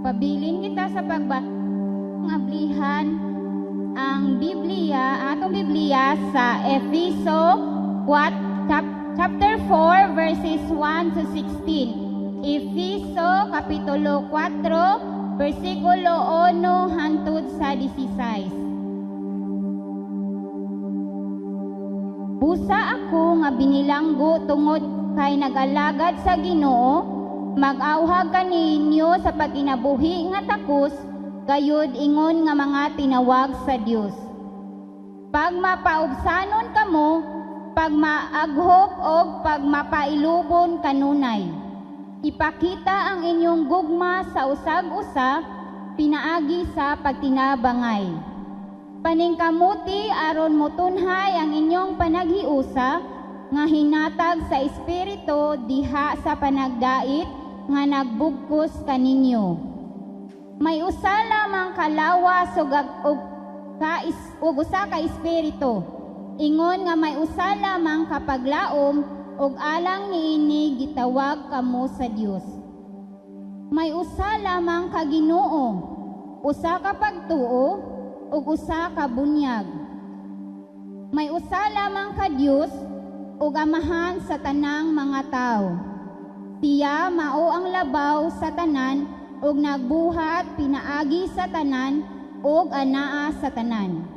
Pabilin kita sa pagbablihan ang atong Biblia sa Efeso chapter 4 verses 1 to 16. Efeso kapitulo 4 versikulo 1 hangtod sa 16. Busa ako nga binilanggo tungod kay nag-alagad sa Ginoo, mag-awhag kaninyo sa pagkinabuhi nga takos, gayud ingon nga mga tinawag sa Dios. Pag mapaubsanon kamo, pag maaghop o pag mapailubon kanunay. Ipakita ang inyong gugma sa usag-usa, pinaagi sa pagtinabangay. Paningkamuti aron motunhay ang inyong panaghiusa, nga hinatag sa Espiritu diha sa panagdait nga nagbugkos kaninyo. May usa lamang kalawas ug usa ka Espiritu. Ingon nga may usa lamang kapaglaom ug alang niini gitawag kamo sa Dios. May usa lamang ka Ginoo, usa ka pagtuo ug usa ka bunyag. May usa lamang ka Dios ug amahan sa tanang mga tao. Siya mao ang labaw sa tanan ug nagbuhat pinaagi sa tanan ug anaa sa tanan.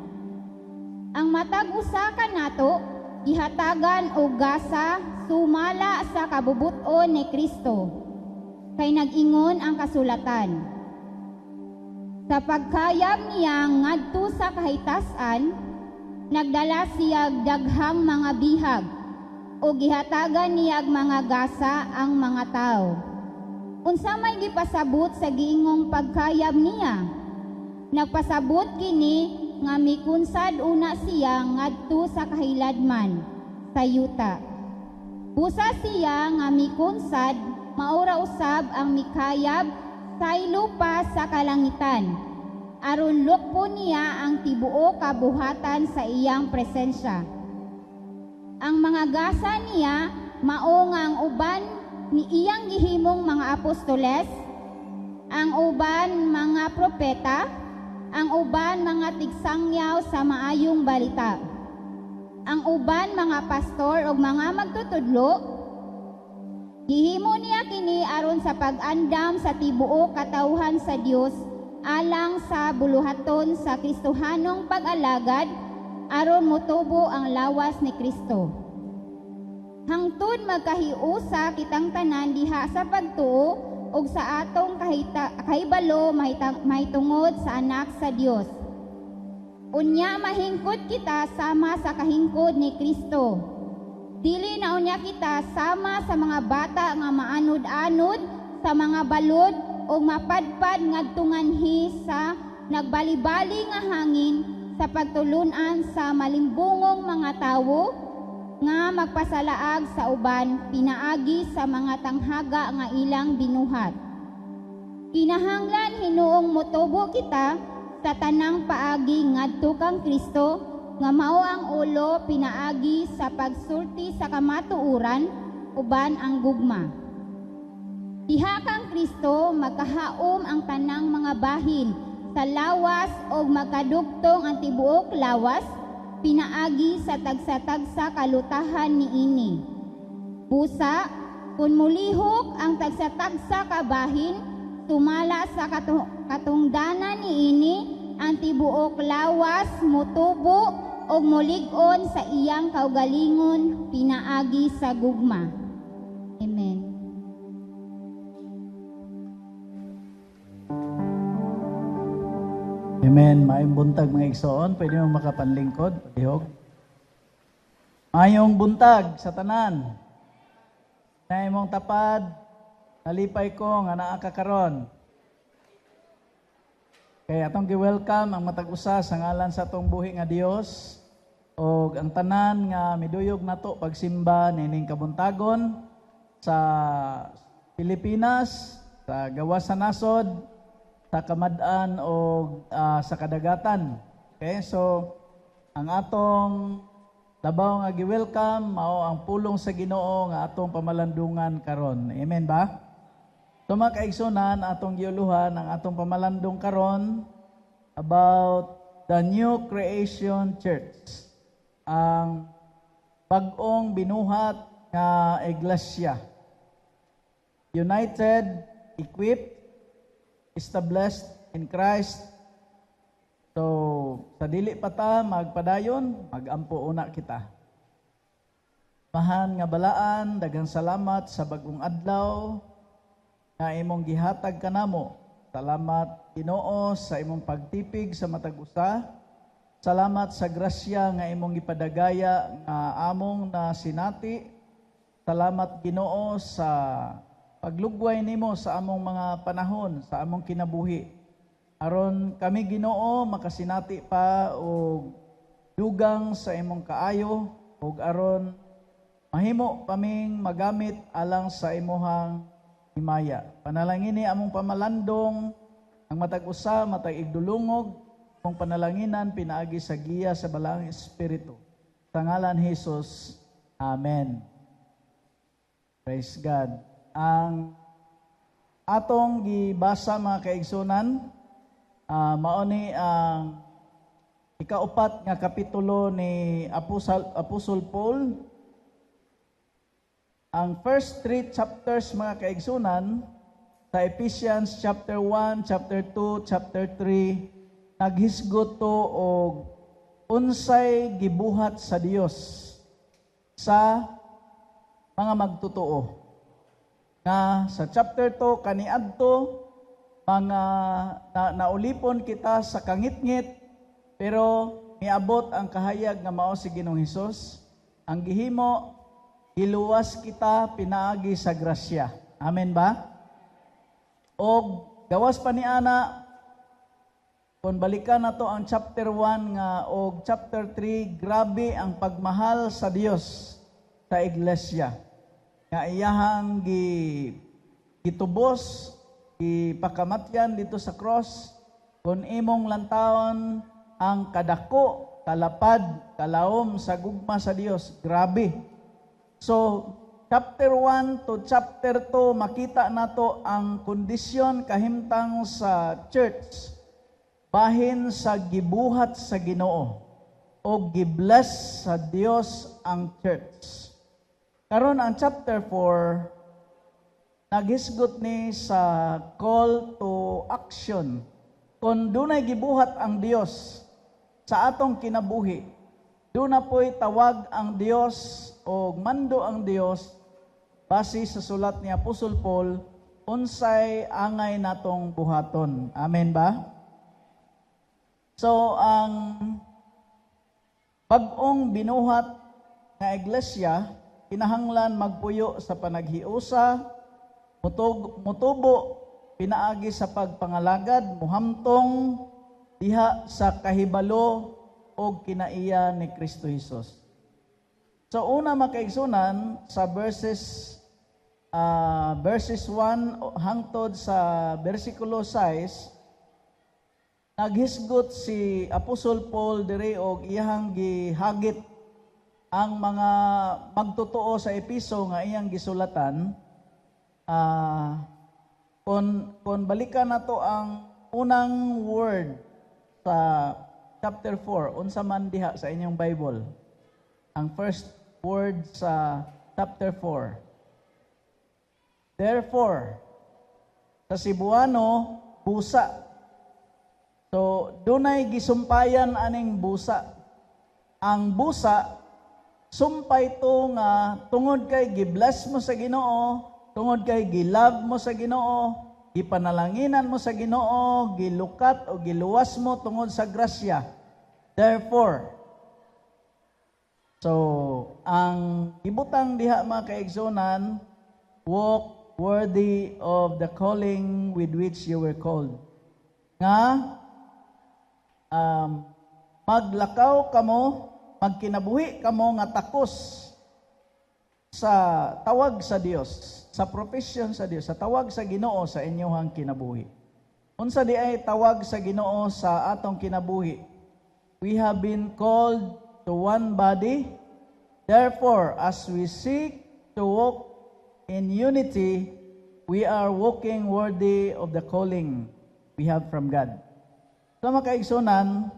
Ang matag usa ka nato gihatagan og gasa sumala sa kabubut-on ni Kristo. Kay nag-ingon ang kasulatan, sa pagkayab niya ngadto sa kahitasan, nagdala siya daghang mga bihag o gihatagan niyag mga gasa ang mga tao. Unsa may gipasabot sa giingong pagkayab niya? Nagpasabot kini nga mikunsad una siya ngadto sa kahiladman sa yuta. Busa siya nga mikunsad maura usab ang mikayab sa lupa sa kalangitan, aron lukpo niya ang tibuok kabuhatan sa iyang presensya. Ang mga gasa niya mao nga ang uban ni iyang gihimong mga apostoles, ang uban mga propeta, ang uban mga tigsangyaw sa maayong balita, ang uban mga pastor ug mga magtutudlo. Gihimo niya kini aron sa pag-andam sa tibuok katawhan sa Dios alang sa buluhaton sa Kristohanong pag-alagad, aron motubo ang lawas ni Kristo. Hangtod magkahiusa kitang tanan diha sa pagtuo ug sa atong kahibalo mahitungod sa anak sa Dios. Unya mahingkod kita sama sa kahingkod ni Kristo. Dili na unya kita sama sa mga bata nga maanod-anod sa mga balod o mapadpad ngadtunganhi sa nagbali-bali nga hangin, sa pagtulunan sa malimbungong mga tawo nga magpasalaag sa uban pinaagi sa mga tanghaga nga ilang binuhat. Kinahanglan hinuong motubo kita sa tanang paagi ngadto kang Kristo nga mao ang ulo pinaagi sa pagsulti sa kamatuoran uban ang gugma. Diha kang Kristo makahaom ang tanang mga bahin sa lawas o magkadugtong ang tibuok lawas, pinaagi sa tagsa-tagsa kalutahan niini. Busa, kung mulihok ang tagsa-tagsa kabahin, tumala sa katungdanan niini, ang tibuok lawas, mutubo o mulig-on sa iyang kaugalingon, pinaagi sa gugma. Amen. Amen. Maayong buntag mga igsoon. Pwede mo makapanlingkod. Palihog. Maayong buntag sa tanan. Na imong tapad, nalipay ko nga naa ka karon. Kaya atong gi-welcome ang matag usa sa ngalan sa atong buhi nga Dios o ang tanan nga miduyog nato pagsimba nining kabuntagon sa Pilipinas, sa gawas sa nasod, sa kamad-an o sa kadagatan. Okay, so ang atong labaw nga gi-welcome mao ang pulong sa Ginoo nga atong pamalandungan karon. Amen ba? So mga kaigsunan, atong giuluhan ang atong pamalandong karon about the New Creation Church. Ang bag-ong binuhat nga iglesia. United, equipped, established in Christ. So, sa dili pa ta magpadayon, magampo una kita. Mahan nga balaan, daghang salamat sa bagong adlaw nga imong gihatag kanamo. Salamat Ginoo sa imong pagtipig sa matag usa. Salamat sa grasya nga imong gipadagaya nga among na sinati. Salamat Ginoo sa paglugway nimo sa among mga panahon, sa among kinabuhi. Aron kami Ginoo makasinati pa og dugang sa imong kaayo ug aron mahimo kaming magamit alang sa imuhang himaya. Panalangin ni among pamalandong ang matag usa, matag igdulungog, kung panalanginan pinaagi sa giya sa balang Espiritu. Sa ngalan Jesus, Amen. Praise God. Ang atong gibasa mga kaigsunan, mauni ang ikaupat nga kapitulo ni Apostol Paul. Ang first 3 chapters mga kaigsunan sa Ephesians chapter 1, chapter 2, chapter 3 naghisgot to og unsay gibuhat sa Dios sa mga magtotoo. Nga sa chapter 2 kaniadto mga naulipon kita sa kangitngit pero miabot ang kahayag nga mao si Ginoong Hesus. Ang gihimo iluwas kita pinaagi sa grasya. Amen ba? O gawas pa ni ana, kung balikan na to ang chapter 1 nga o chapter 3, grabe ang pagmahal sa Dios sa iglesia. Nga iyahang gitubos, ipakamatyan dito sa cross, kung imong lantawon ang kadako, kalapad, kalaom sa gugma sa Dios. Grabe. So, chapter 1 to chapter 2, makita nato ang kondisyon kahimtang sa church bahin sa gibuhat sa Ginoo o gibless sa Dios ang church. Karon ang chapter 4 naghisgot ni sa call to action. Kung dunay gibuhat ang Dios sa atong kinabuhi, doon na po'y tawag ang Dios o mando ang Dios base sa sulat ni Apostol Paul, unsay angay natong buhaton. Amen ba? So, ang bag-ong binuhat nga iglesia, kinahanglan magpuyo sa panaghiusa, mutubo, pinaagi sa pagpangalagad, muhamtong, diha sa kahibalo, o kinaiya ni Kristo Jesus. So una makaigsunan sa verses 1 hangtod sa bersikulo 6, naghisgot si Apostol Paul diri og iyang gihagit ang mga magtotoo sa Episo nga iyang gisulatan. Kung balikan nato ang unang word sa chapter 4, unsa man diha sa inyong Bible. Ang first word sa chapter 4. Therefore, sa Cebuano, busa. So, dunay gisumpayan aning busa. Ang busa, sumpay to nga tungod kay gibless mo sa Ginoo, tungod kay gilove mo sa Ginoo, gipanalanginan mo sa Ginoo, gilukat o giluwas mo tungod sa grasya. Therefore, so, ang ibutang diha mga kaigsunan, walk worthy of the calling with which you were called. Nga, maglakaw kamo, magkinabuhi kamo nga takos sa tawag sa Dios, sa profession sa Dios, sa tawag sa Ginoo sa inyong kinabuhi. Unsa di ay tawag sa Ginoo sa atong kinabuhi? We have been called to one body. Therefore, as we seek to walk in unity, we are walking worthy of the calling we have from God. So mga kaigsunan,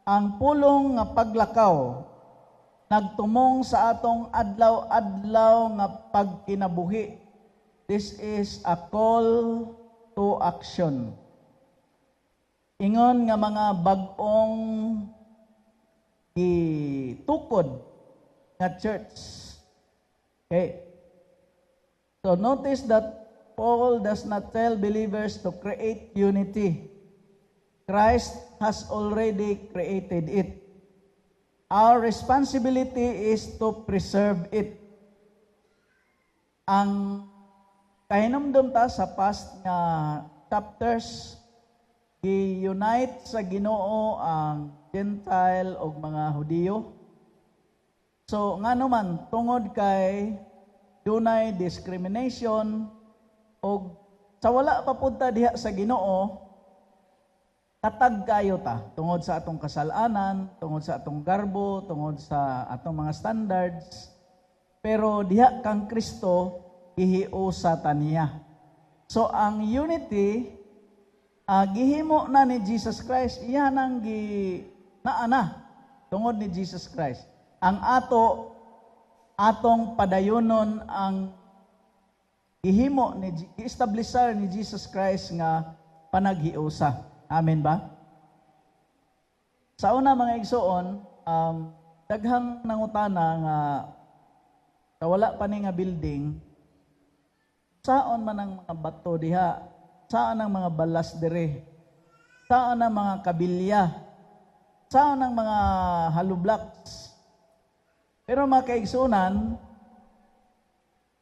ang pulong nga paglakaw nagtumong sa atong adlaw-adlaw nga pagkinabuhi. This is a call to action. Ingon nga mga bag-ong itukod nga church. Okay. So notice that Paul does not tell believers to create unity. Christ has already created it. Our responsibility is to preserve it. Ang kahinumdum ta sa past nga chapters, i-unite sa Ginoo ang Gentile o mga Hudiyo. So nga naman, tungod kay dunay discrimination o sa wala papunta diha sa Ginoo, katag kayo ta tungod sa atong kasalanan, tungod sa atong garbo, tungod sa atong mga standards. Pero diha kang Kristo gihiusa ta niya. So ang unity gihimo na ni Jesus Christ, iya nang naana tungod ni Jesus Christ. Ang atong padayonon ang gihimo ni gi-establishar ni Jesus Christ nga panaghiusa. Amen ba? Sa una mga igsoon, daghang nangutana nga wala pa ni nga building, saon man ang mga bato diha, saan ang mga balas dire, saan ang mga kabilya, saan ang mga hollow blocks. Pero mga kaigsunan,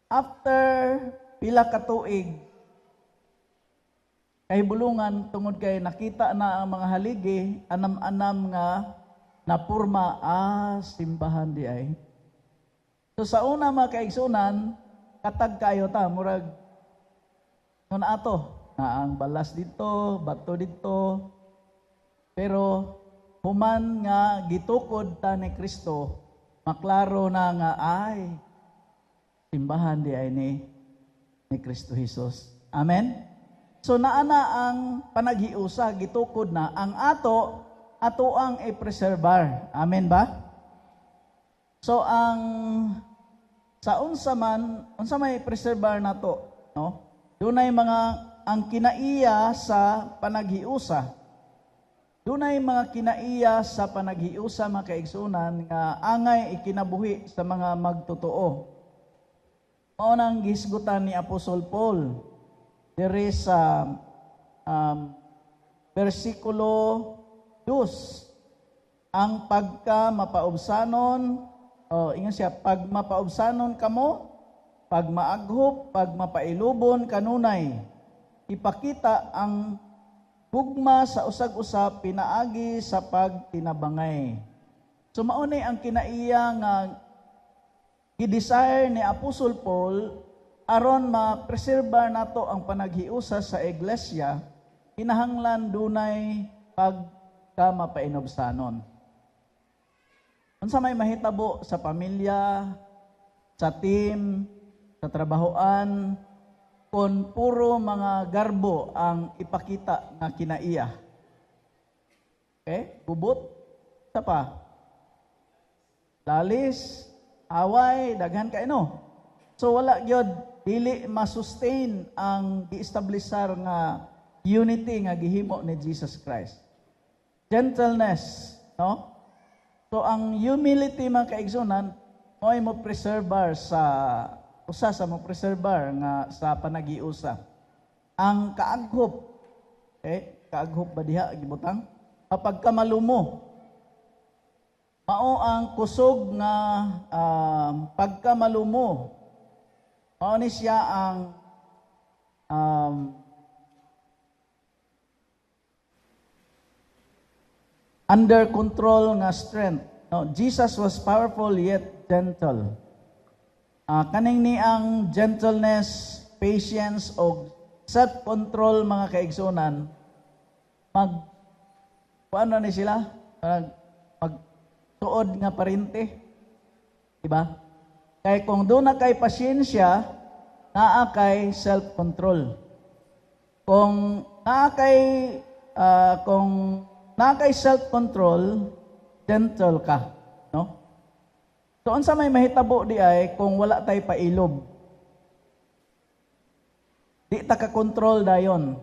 after pila ka tuig, kay bulungan tungod kay nakita na ang mga haligi, anam-anam nga napurma, simbahan di ay. So sa una mga kaigsunan, katag kayo ta, murag nun ato, na ang balas dito, bato dito, pero human nga gitukod ta ni Kristo, maklaro na nga ay simbahan di ay ni Kristo Jesus. Amen? So naana ang panaghiusa, gitukod na ang ato ang i-preservar. Amen ba? So sa unsa may preservar nato, no? Dunay mga ang kinaiya sa panaghiusa. Dunay mga kinaiya sa panaghiusa mga kaigsunan nga angay ikinabuhi sa mga magtotoo. Mao nang gisgutan ni Apostol Paul. There is versikulo 2, ang pagka mapaubsanon, ingon siya, pag mapaubsanon kamo, pag maaghop, pag mapailubon kanunay, ipakita ang gugma sa usag-usap, pinaagi sa pagtinabangay. So maunay ang kinaiya nga i-desire ni Apostol Paul aron ma-preserbar nato ang panaghiusa sa iglesia, kinahanglan dunay pagka mapainobsanon. Unsa may mahitabo sa pamilya, sa team, sa trabahoan, kung puro mga garbo ang ipakita nga kinaiya. Okay? Bubot, sa pa. Lalis, away, daghan ka ino. So wala gyud dili ma-sustain ang gi-establishar nga unity nga gihimo ni Jesus Christ. Gentleness, no? So ang humility mga kaigsunan mo'y mo preservar sa preservar nga sa panaghiusa. Ang kaaghop, kaaghop ba diha gibutang? Kapag kamalumo, mao ang kusog nga pagkamalumo. Mao ni siya ang under control nga strength. No, Jesus was powerful yet gentle. Kaning ni ang gentleness, patience o self-control mga kaigsunan, paano ni sila? Magtuod nga parinte. Diba? Kaya kung doon na kay pasyensya, naa kay self-control. Kung naa kay self-control, gentle ka, no? So unsa may mahitabo di ay kung wala tay pailob. Di ta ka control dayon.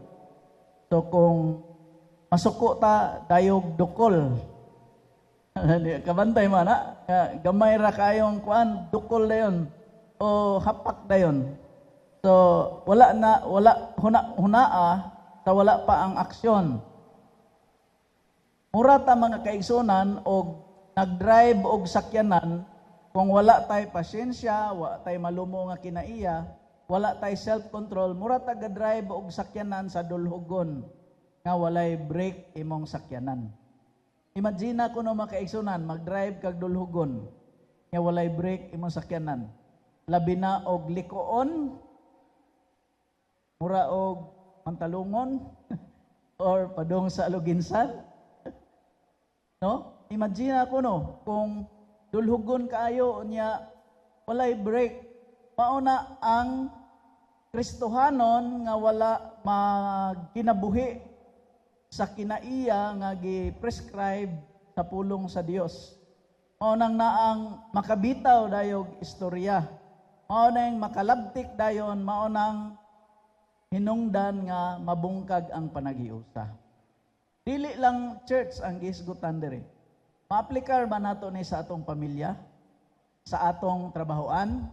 So kung masuko ta dayog dukol. Kabantay man na, gamay ra kayong kuan, dukol dayon o hapak dayon. So wala hunaa sa wala pa ang aksyon. Mura ta mga kaigsunan og nag-drive og sakyanan kung wala tay pasyensya, wala tay malumo nga kinaiya, wala tay self-control, mura ta ga-drive og sakyanan sa dulhugon nga walay brake imong sakyanan. Imagine ko no mga kaigsunan, mag-drive kag dulhugon nga walay brake imong sakyanan. Labi na og likoon, mura og mantalungon or padung sa luginsan. No? Imagine ko no, kung dulhugon kaayo niya walay break. Mauna ang Kristohanon nga wala magkinabuhi sa kinaiya nga gi-prescribe sa pulong sa Dios. Maunang naang makabitaw dayog istorya. Maunang makalabtik dayon, maunang hinungdan nga mabungkag ang panaghiusa. Dili lang church ang gisgutan diri. Ma-aplikar ba nato ni sa atong pamilya, sa atong trabahoan,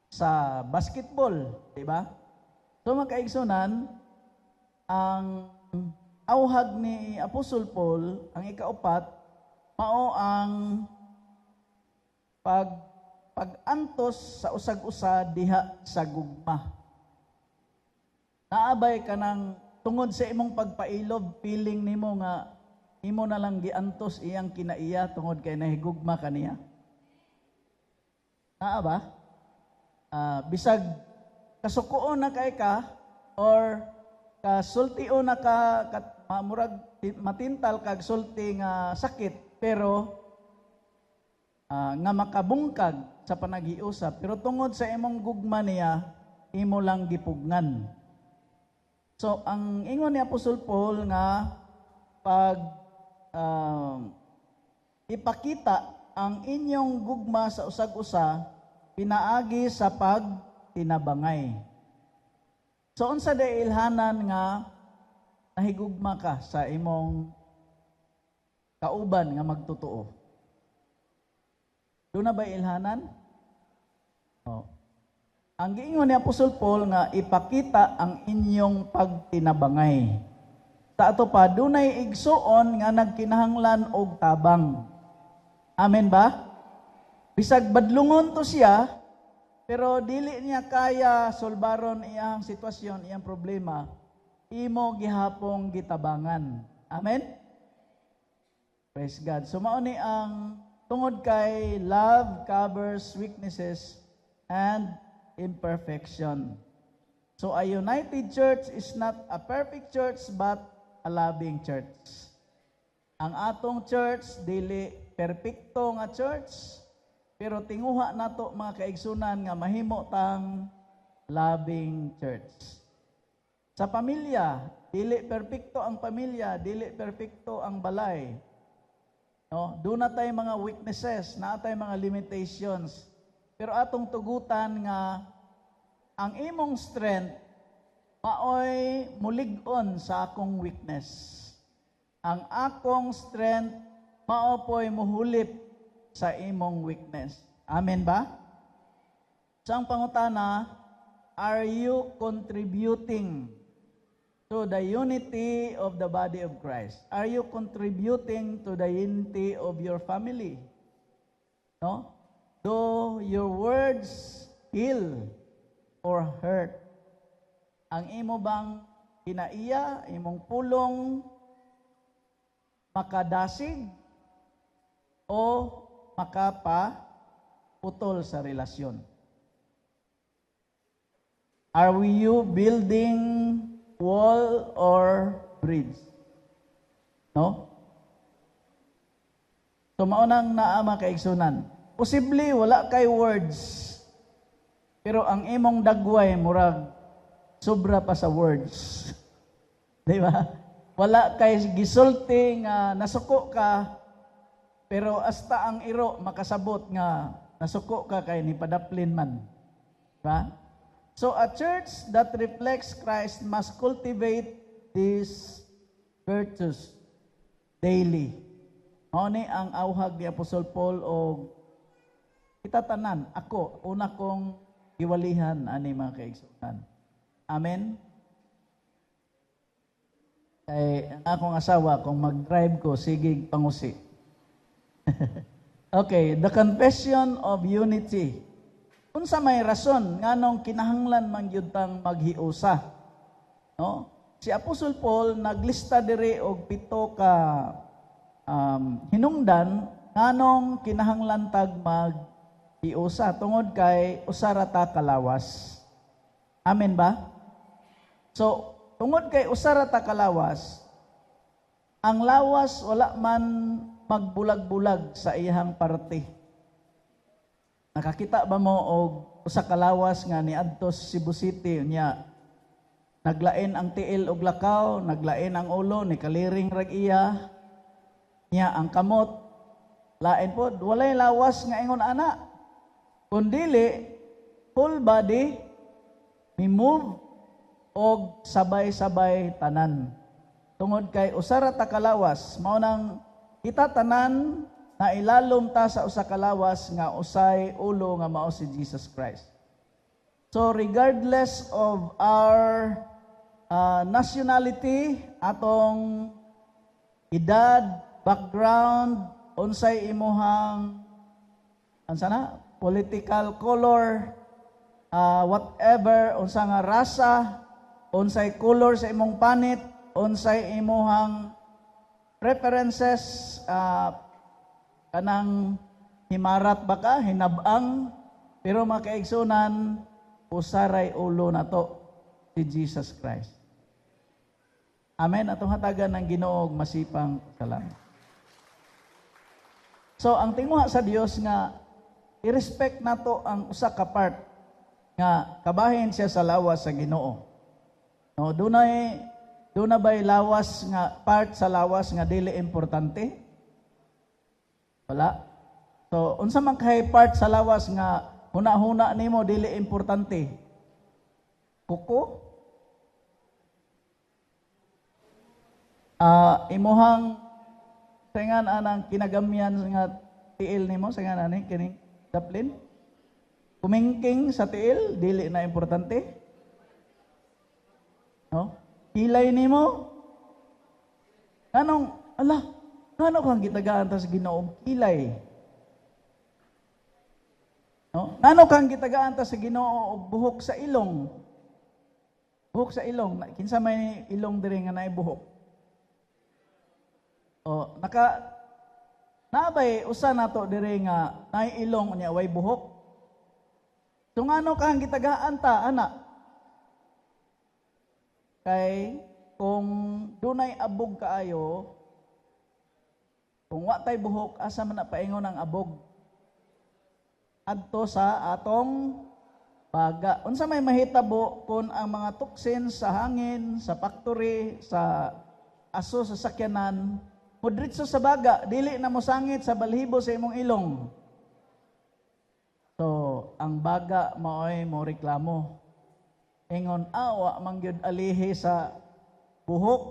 sa basketball, di ba? So mga kaigsunan, ang auhag ni Apostol Paul, ang ikaupat, mao ang pag-antos sa usag-usa diha sa gugma. Naabay ka ng tungod sa imong pagpailob, feeling nimo nga imo na lang giantos iyang kinaiya tungod kay nahigugma kaniya. Naa ba? Bisag kasukuon na kay ka or kasultio na ka murag matintal kag sulti nga sakit pero nga makabungkag sa panaghiusap pero tungod sa imong gugma niya imo lang gipugnan. So ang ingon ni Apostol Paul nga pag ipakita ang inyong gugma sa usag-usa pinaagi sa pagtinabangay. So unsa day ilhanan nga nahigugma ka sa imong kauban nga magtotoo? Doon na ba ilhanan? Oh. Ang giingon ni Apostol Paul nga ipakita ang inyong pagtinabangay. Sa ato pa dunay igsuon nga nagkinahanglan og tabang. Amen ba? Bisag badlungon to siya, pero dili niya kaya solbaron iyang sitwasyon, iyang problema, imo gihapong gitabangan. Amen? Praise God. So mao ni ang tungod kay love covers weaknesses and imperfection. So a united church is not a perfect church but a loving church. Ang atong church dili perpekto nga church, pero tinguha nato mga kaigsunan nga mahimo tang loving church. Sa pamilya, dili perpekto ang pamilya, dili perpekto ang balay. No, doon na tayo mga weaknesses, na tayo mga limitations. Pero atong tugutan nga ang imong strength maoy mulig-on sa akong weakness. Ang akong strength maopoy muhulip sa imong weakness. Amen ba? So ang pangutana, are you contributing to the unity of the body of Christ? Are you contributing to the unity of your family? No? Do your words heal or hurt? Ang imo bang kinaiya, imong pulong makadasig o makapaputol sa relasyon? Are you building wall or bridge? No? So maunang naa makaigsunan. Posible wala kay words. Pero ang imong dagway murag sobra pa sa words. Di ba? Wala kay gisulti nga nasuko ka, pero hasta ang iro makasabot nga nasuko ka kay ni padaplin man. Di ba? So a church that reflects Christ must cultivate these virtues daily. Mao ni ang awhag ni Apostol Paul o kitatanan ako una kong iwalihan ani mga kaigsunan. Amen. Kay ang akong asawa kung mag-drive ko sige pangusi. Okay, the confession of unity. Unsa may rason nganong kinahanglan man gyud tang maghiusa. No? Si Apostol Paul naglista diri og 7 ka hinungdan nganong kinahanglan tag maghiusa tungod kay usara ta kalawas. Amen ba? So, tungod kay usara ta kalawas, ang lawas wala man magbulag-bulag sa iyang parte. Nakakita ba mo og usa ka lawas nga niadto sa Cebu City nya naglain ang tiil og lakaw, naglain ang ulo ni kaliring rag iya. Nya ang kamot lain pod walay lawas nga ingon ana. Kundili full body mi-move og sabay-sabay tanan. Tungod kay usara ta kalawas, mao nang kita tanan na ilalom ta sa usa ka lawas nga usay ulo nga mao si Jesus Christ. So regardless of our nationality, atong edad, background, unsay imuhang political color, whatever, unsa nga rasa, unsay color sa imong panit, unsay imuhang preferences, kanang himarat ba ka, hinabang, pero makaigsunan, usaray ulo na to, si Jesus Christ. Amen. Atong hatagan ng Ginoo og masipang salamat. So, ang tinguha sa Dios nga, i-respect nato ang usa ka part nga kabahin siya sa lawas sa Ginoo. No, dunay ba'y lawas nga part sa lawas nga dili importante? Wala. So, unsa man kay part sa lawas nga huna-huna nimo dili importante? Kuko? Imuhang saingan anang kinagamyan nga tiil nimo, saingan ani kining daplin? Kumingking sa tiil dili na importante? No? Kilay nimo? Anong kang gitagaan ta sa Ginoo kilay? No? Nano kang gitagaan ta sa Ginoo og buhok sa ilong? Buhok sa ilong, kinsa may ilong diri nga naay buhok? O nabay usa nato diri nga naay ilong nya way buhok. So ngano kang gitagaan ta ana? Kay kung dunay abog kaayo, kung wa tay buhok, asa man na paingon ang abog? Adto sa atong baga. Unsa may mahitabo kung ang mga toxins sa hangin, sa factory, sa aso sa sakyanan, mudritso sa baga, dili na mo sangit sa balhibo sa imong ilong. So, ang baga maoy mo reklamo. Ingon, wa mangyud alihi sa buhok.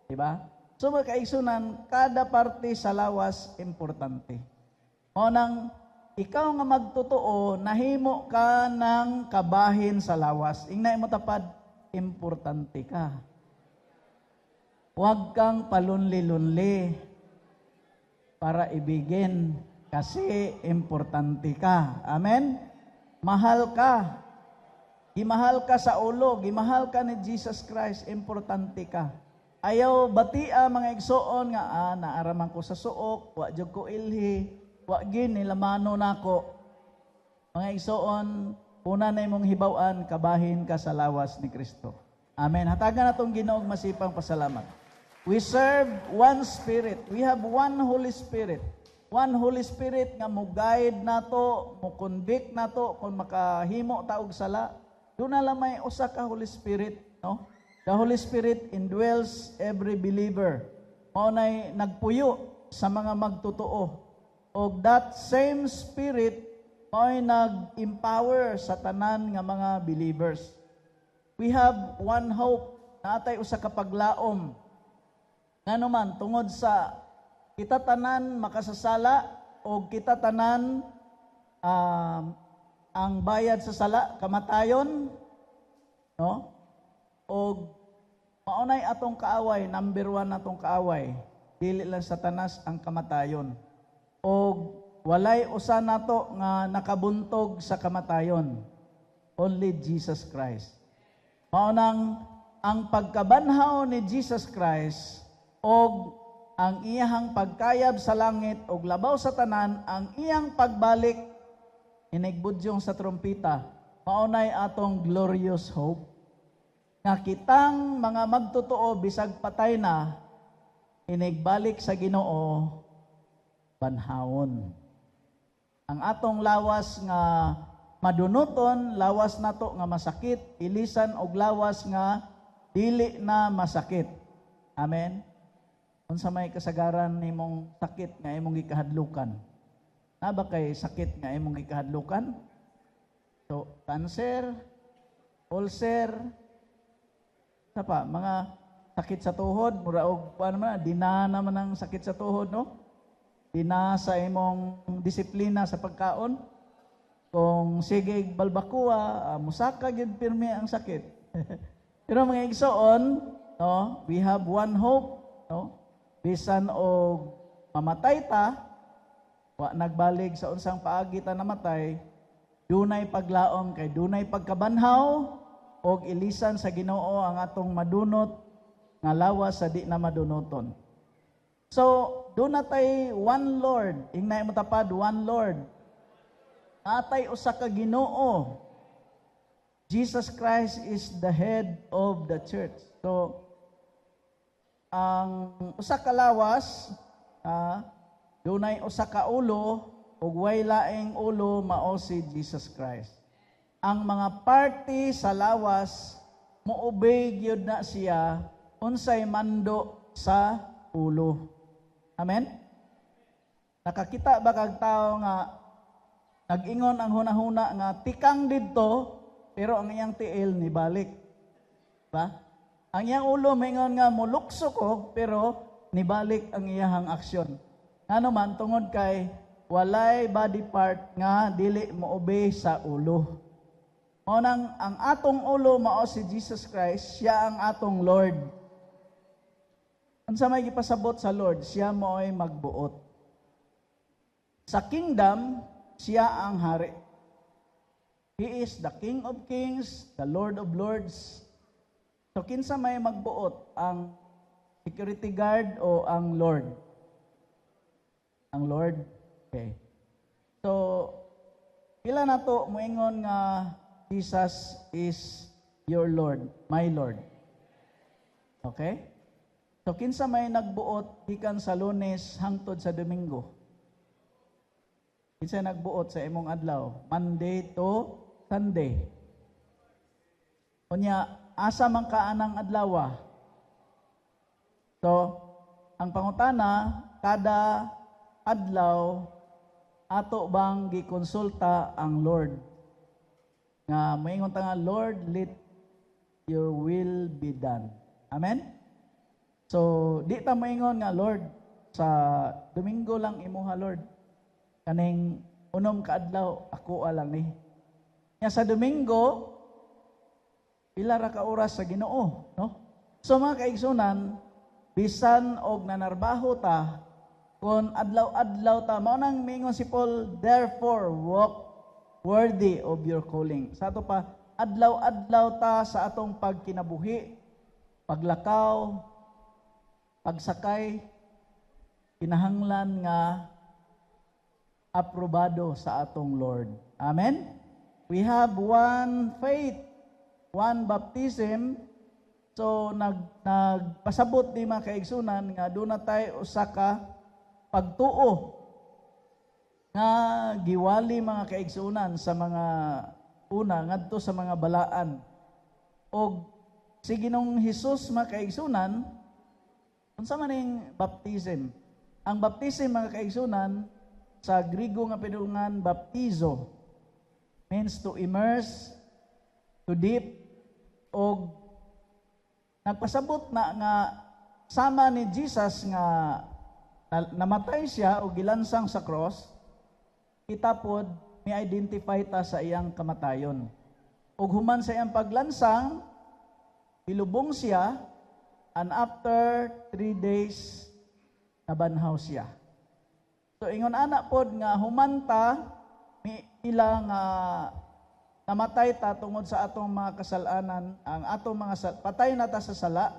Diba? So, magkaigsunan, kada parte sa lawas, importante. O nang ikaw nga magtotoo, nahimo ka ng kabahin sa lawas. Ingnay mo tapad, importante ka. Huwag kang palunli-lunli para ibigin kasi importante ka. Amen? Mahal ka. Gimahal ka sa ulo, gimahal ka ni Jesus Christ, importante ka. Ayaw batia mga igsoon nga, naaraman ko sa suok, wa jud ko ilhi, wa gin nilamano nako. Mga igsoon, una na imong hibaw-an, kabahin ka sa lawas ni Kristo. Amen. Hatagan natong Ginoo og masipang pasalamat. We serve one Spirit. We have one Holy Spirit. one Holy Spirit nga mo guide nato, mo convict nato kung makahimo ta og sala. Doon na lang may usa ka Holy Spirit, no? The Holy Spirit indwells every believer. Mao nay nagpuyo sa mga magtotoo. Og that same Spirit mao'y nag-empower sa tanan nga mga believers. We have one hope, natay usa ka paglaom. Nganuman tungod sa kita tanan makasasala o kita tanan ang bayad sa sala kamatayon, no? O maunay atong kaaway, number 1 atong kaaway, dili lang Satanas ang kamatayon. O walay usa nato nga nakabuntog sa kamatayon, only Jesus Christ. Maunang ang pagkabanhaw ni Jesus Christ og ang iyang pagkayab sa langit og labaw sa tanan, ang iyang pagbalik inigbudyong sa trompeta, maunay atong glorious hope nga kitang mga magtotoo bisag patay na inigbalik sa Ginoo banhawon. Ang atong lawas nga madunuton, lawas nato nga masakit, ilisan og lawas nga dili na masakit. Amen. Unsa may kasagaran nimong sakit nga imong gikahadlukan? Na ba kay sakit nga imong gikahadlukan? So, cancer, ulcer, sa pa, mga sakit sa tuhod, mura og paano man, dina naman ang sakit sa tuhod, no? Dina sa imong disiplina sa pagkaon. Kung sige balbakua, musaka gyud pirmi ang sakit. Pero mga igsoon, no, we have one hope, no? Bisan og mamatay ta, wa nagbalig sa unsang paagi ta namatay, dunay paglaom kay dunay pagkabanhaw og ilisan sa Ginoo ang atong madunot nga lawas sa di na madunoton. So, doon natay one Lord, ingnay mo tapad, one Lord. Atay usa ka Ginoo. Jesus Christ is the head of the church. So, ang usa ka lawas, dunay usa ka ulo, ug way laing ulo mao si Jesus Christ. Ang mga party sa lawas moobey gyud na siya unsay mando sa ulo. Amen. Nakakita ba kag tao nga nag-ingon ang hunahuna nga tikang didto pero ang iyang tiil ni balik. Ba? Ang iyang ulo maingon nga mulukso ko pero nibalik ang iyang aksyon. Ngano man tungod kay walay body part nga dili moobey sa ulo. Mao nang ang atong ulo mao si Jesus Christ, siya ang atong Lord. Unsa may gipasabot sa Lord, siya mo'y magbuot. Sa kingdom, siya ang hari. He is the King of Kings, the Lord of Lords. So kinsa may magbuot, ang security guard o ang Lord? Ang Lord. Okay. So pila na to moingon nga Jesus is your Lord, my Lord. Okay? So kinsa may nagbuot gikan sa Lunes hangtod sa Domingo? Kinsa nagbuot sa imong adlaw? Monday to Sunday. Unya, asa man ka anang adlaw? So, ang pangutana, kada adlaw ato bang gikonsulta ang Lord? Nga moingon ta nga, Lord, let your will be done. Amen? So, di ta moingon nga, Lord, sa Domingo lang imuha, Lord. Kaning unom ka adlaw, ako lang ni. Nya sa Domingo, pila ra ka oras sa Ginoo, no? So mga kaigsunan, bisan og nanarbaho ta, kung adlaw-adlaw ta, mao nang mingon si Paul, therefore walk worthy of your calling. Sa ato pa, adlaw-adlaw ta sa atong pagkinabuhi, paglakaw, pagsakay, kinahanglan nga aprobado sa atong Lord. Amen? We have one faith, one baptism. So nagpasabot ni mga kaigsunan nga doon na tayo usa ka pagtuo nga giwali mga kaigsunan sa mga una ngadto sa mga balaan. Og si Ginoong Hesus mga kaigsunan, unsa man ning baptism? Ang baptism mga kaigsunan sa Griego nga pinulungan baptizo means to immerse, to dip, og nagpasabot na nga sama ni Jesus nga namatay siya o gilansang sa cross, kita pod mi-identify ta sa iyang kamatayon. Ug human sa iyang paglansang, ilubong siya, and after 3 days, nabanhaw siya. So ingon ana pod nga humanta mi ila nga namatay ta tungod sa atong mga kasalanan, ang atong mga patay na ta sa sala,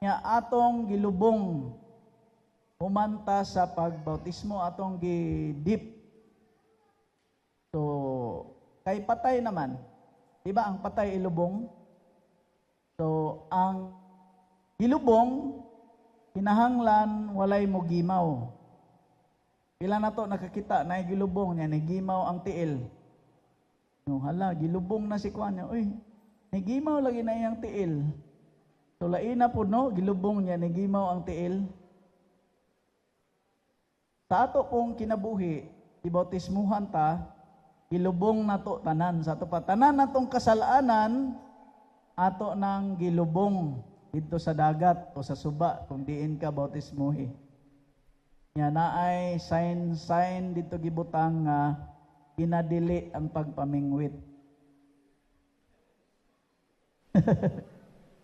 nya atong gilubong humanta sa pagbautismo atong gidip. So kay patay naman, di ba ang patay ilubong? So ang gilubong kinahanglan walay mo gimaw. Pila na to nakakita na gilubong niya, nagimaw ang tiil. No, hala, gilubong na si Kwan niya. Uy, nagimaw lagi na iyang tiil. So lain na po, no, gilubong niya, nagimaw ang tiil. Sa ato pong kinabuhi, ibautismuhan ta, gilubong na to tanan. Sa ato pa, tanan na tong kasalanan, ato nang gilubong dito sa dagat o sa suba kung diin ka bautismuhi. Nya naay sign dito gibutang nga ginadili ang pagpamingwit.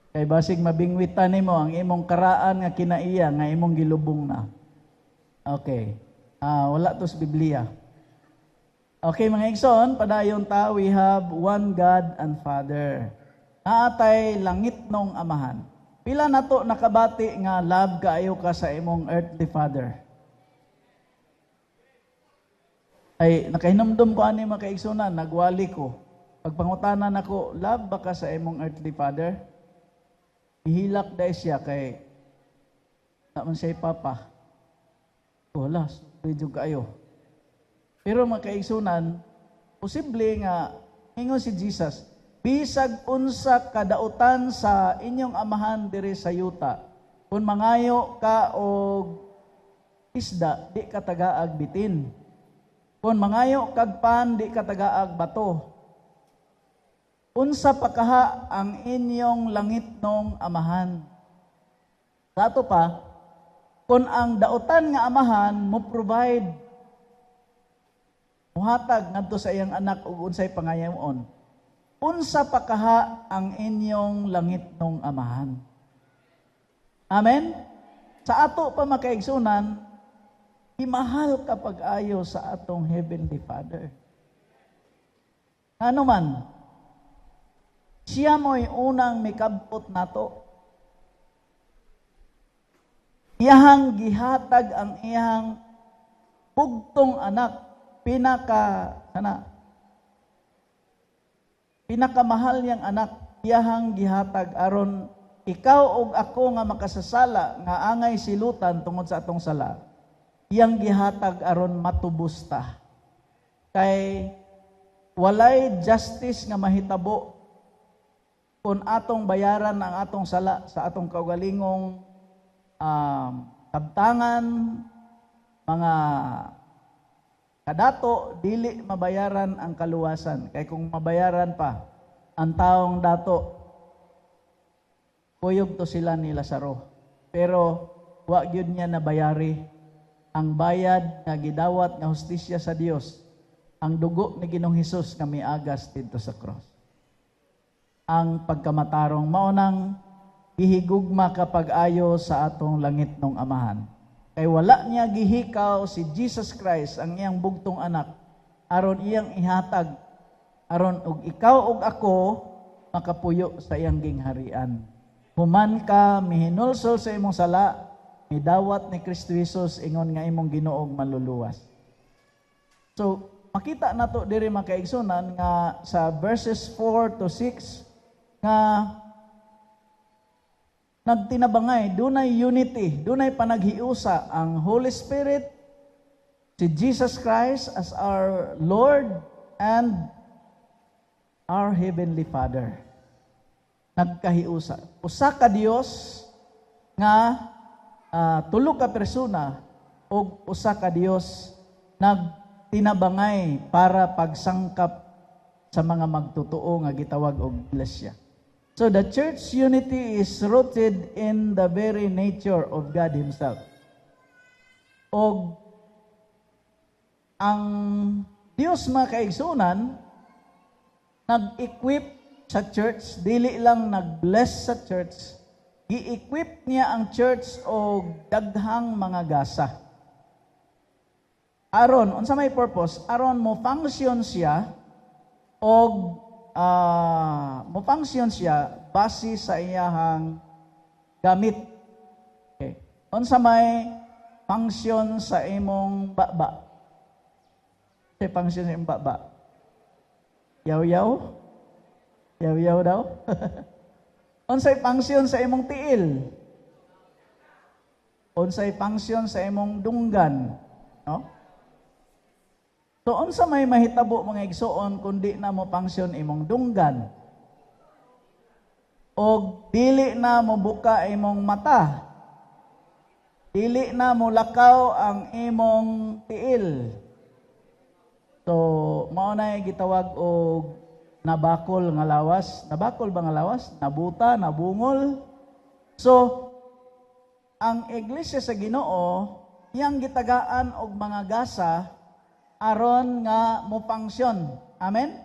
Kay basig mabingwitan nimo ang imong karaan nga kinaiya nga imong gilubong na. Okay. Wala to sa Biblia. Okay mga igsoon, padayon ta, we have one God and Father. Naatay langit nung amahan. Pila na to nakabati nga love kaayo ka sa imong earthly father. Ay nakahinumdum ko ani mga kaigsunan, nagwali ko. Pagpangutanan ako, love ba ka sa imong earthly father? Ihilak dahil siya kay naman siya papa. Wala, medyo kayo. Pero mga kaigsunan, posible nga, ingon si Jesus, bisag unsa kadautan sa inyong amahan diri sa yuta, kung mangayo ka og isda, di ka tagaag bitin. Kung mangayo kag pan, di ka tagaag bato. Unsa pa kaha ang inyong langit nung amahan. Sa ato pa, kung ang dautan nga amahan mo provide, muhatag ngadto sa iyang anak ug unsay pangayoon, unsa pa kaha ang inyong langit nung amahan. Amen? Sa ato pa makaigsunan, imahal ka pag-ayo sa atong Heavenly Father. Ano man, siya mo'y unang mikabot nato. Iyahang gihatag ang iyahang bugtong anak, pinakamahal niyang anak, iyahang gihatag aron ikaw ug ako nga makasasala nga angay silutan tungod sa atong sala. Iyang gihatag aron matubos ta. Kay walay justice nga mahitabo kung atong bayaran ang atong sala sa atong kaugalingong tabtangan, mga kadato, dili mabayaran ang kaluwasan. Kay kung mabayaran pa ang taong dato, kuyog to sila ni Lazaro. Pero wa gyud niya nabayari ang bayad nga gidawat nga hustisya sa Dios, ang dugo ni Ginoong Hesus nga miagas dito sa cross. Ang pagkamatarong maunang gihigugma kapag ayo sa atong langit nung amahan. Kay wala niya gihikaw si Jesus Christ, ang iyang bugtong anak, aron iyang ihatag, aron og ikaw og ako makapuyo sa iyang gingharian. Human ka mihinulsol sa imong sala, midawat ni Kristo Jesus ingon nga imong Ginoo maluluwas. So, makita nato diri mga kaigsunan nga sa verses 4 to 6 nga nagtinabangay, dunay unity, dunay panaghiusa ang Holy Spirit si Jesus Christ as our Lord and our Heavenly Father. Nagkahiusa. Usa ka Dios nga tulo ka persona o usa ka Dios nagtinabangay para pagsangkap sa mga magtotoo nga gitawag og iglesia. So the church unity is rooted in the very nature of God Himself. Og ang Dios mga kaigsunan nag-equip sa church, dili lang nag-bless sa church, gi-equip niya ang church og daghang mga gasa. Aron, unsa may purpose? Aron mo function siya og mo-function siya base sa iyahang gamit. Okay. Unsa may function sa imong baba? Sa function sa imong baba? Yaw-yaw? Yaw-yaw daw? Unsay function sa imong tiil? Unsay function sa imong dunggan? No? So, unsa may mahitabo mga igsoon kundi na mo function imong dunggan? O dili na mo buka imong mata? Dili na mo lakaw ang imong tiil? So, mao na gitawag og nabakol nga lawas. Nabakol ba nga lawas? Nabuta, nabungol. So, ang iglesia sa Ginoo, iyang gitagaan og mga gasa aron nga mo function. Amen?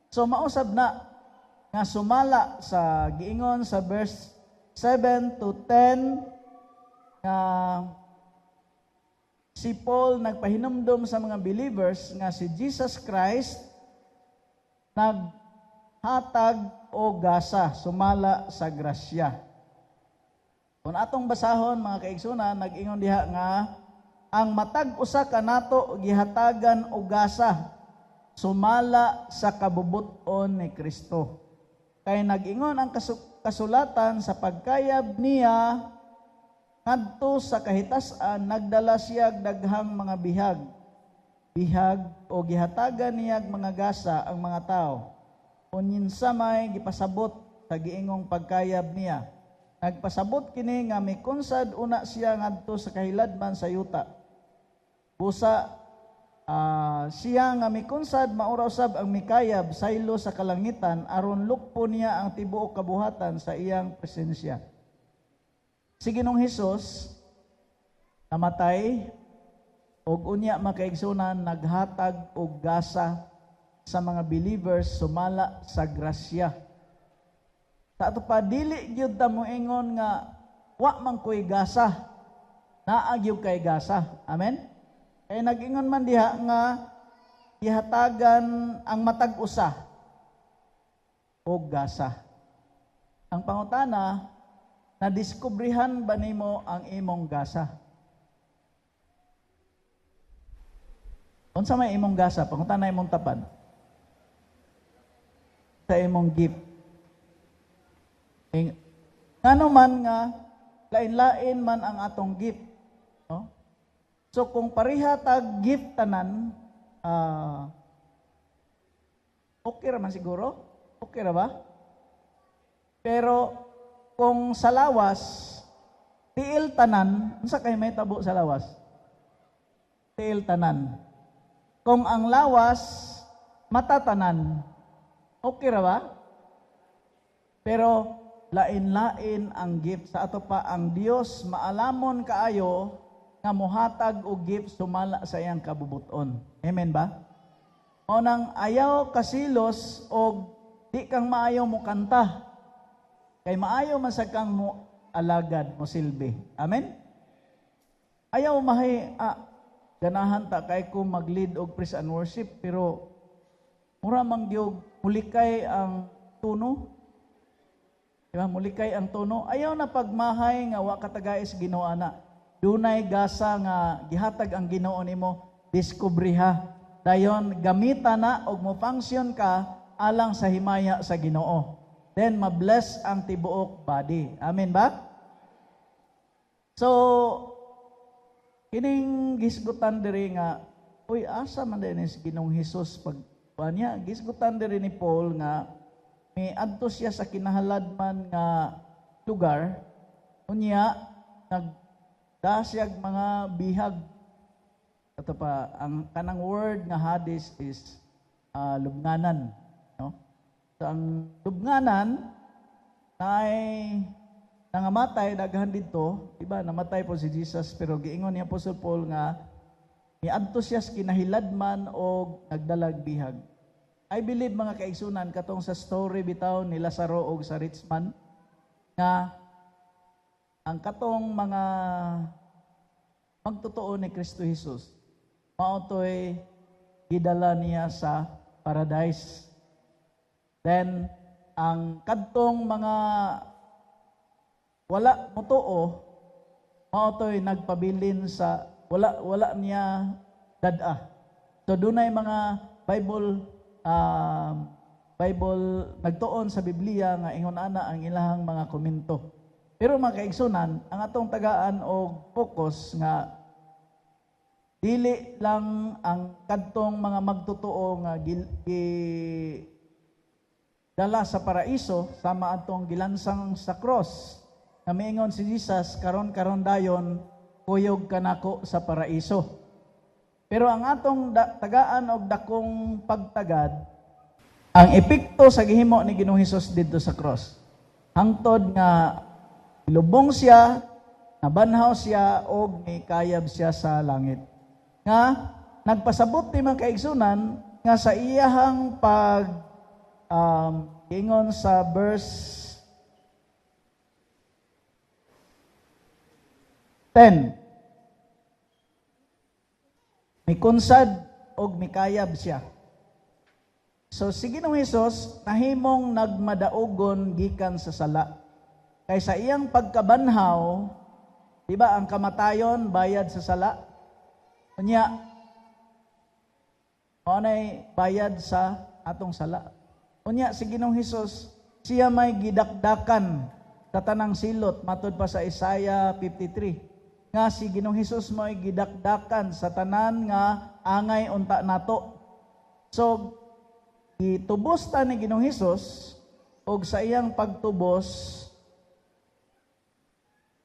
So mausab na nga sumala sa giingon sa verse 7 to 10 nga si Paul nagpahinumdom sa mga believers nga si Jesus Christ naghatag o gasa sumala sa grasya. Kung atong basahon mga kaigsunan, nag-ingon diha nga ang matag usa ka nato gihatagan og gasa sumala sa kabubuton ni Kristo. Kay nag-ingon ang kasulatan sa pagkayab niya ngadto sa kahitasan nagdala siya daghang mga bihag o gihatagan niya mga gasa ang mga tao. Unyinsa may gipasabot sa giingong pagkayab niya. Nagpasabot kini nga mikunsad una siya ngadto sa kahiladman sa yuta. Busa siya nga mikunsad maura usab ang mikayab saylo sa kalangitan aron lukpo niya ang tibuok kabuhatan sa iyang presensya. Si Ginoong Hesus namatay og unya makaigsunan naghatag og gasa sa mga believers sumala sa grasya. Sa ato pa dili gyud ta moingon nga wa man koy gasa, naa gyud kay gasa. Amen. Kaya nag-ingon man diha nga ihatagan ang matag usa og gasa. Ang pangutana, nadiskubrihan ba nimo ang imong gasa? Unsa may imong gasa? Pangutana imong tapan. Sa imong gift. Ngano man nga lain-lain man ang atong gift, no? So kung pareha tag gift tanan, okay ra man siguro? Okay ra ba? Pero kung sa lawas, tiil tanan, unsa kay may tabo sa lawas? Tiil tanan. Kung ang lawas, mata tanan, okay ra ba? Pero lain-lain ang gift. Sa ato pa, ang Dios maalamon kaayo nga mohatag og gift sumala sa iyang kabubuton. Amen ba? O nang ayaw kasilos og di kang maayo mo kanta. Kay maayo man sa kang mo alagad mo silbi. Amen? Ayaw mahay, ganahan ta kay ko mag-lead og praise and worship, pero mura mang gyud mulikay ang tuno. Diba? Mulikay ang tono. Ayaw na pagmahay nga wa katagais Ginoo ana. Dunay gasa nga gihatag ang Ginoo nimo, diskubriha. Dayon gamita na og mo function ka alang sa himaya sa Ginoo. Then mabless ang tibuok body. Amen ba? So Kining gisgutan diri nga, uy, asa man din si Ginoong Hesus pag niya, gisgutan diri ni Paul nga may adto siya sa kinahaladman nga lugar, unya nagdasyag mga bihag. Ito pa, ang kanang word nga Hades is lubnganan, no? So ang lubnganan ay nangamatay daghan dito, iba namatay po si Jesus, pero giingon ni Apostle Paul nga miadto siya sa kinahiladman o nagdalag bihag. I believe mga kaigsunan katong sa story bitaw ni Lazaro og sa rich man nga ang katong mga magtotoo ni Kristo Jesus mao toy gidala niya sa paradise. Then ang kadtong mga wala motoo mao toy nagpabilin sa wala niya dad-a. So dunay mga Bible nagtuon sa Biblia nga ingon ana ang ilahang mga komento. Pero mga kaigsunan, ang atong tagaan og focus nga dili lang ang kadtong mga magtotoo nga dala sa paraiso sama atong gilansang sa cross. Nga miingon si Jesus karon dayon kuyog kanako sa paraiso. Pero ang atong tagaan og dakong pagtagad, ang epekto sa gihimo ni Ginoong Hesus didto sa cross. Hangtod nga ilubong siya, nabanhaw siya og mikayab siya sa langit. Nga nagpasabot ni mga kaigsunan nga sa iyahang ingon sa verse 10. Mikunsad og mikayab siya. So si Ginoong Hesus nahimong nagmadaugon gikan sa sala. Kay sa iyang pagkabanhaw, di ba ang kamatayon bayad sa sala? Unya, maunay bayad sa atong sala. Unya si Ginoong Hesus, siya may gidakdakan sa tanang silot matud pa sa Isaiah 53. Nga si Ginoong Hesus may gidakdakan sa tanan nga angay unta nato. So gitubos ta ni Ginoong Hesus og sa iyang pagtubos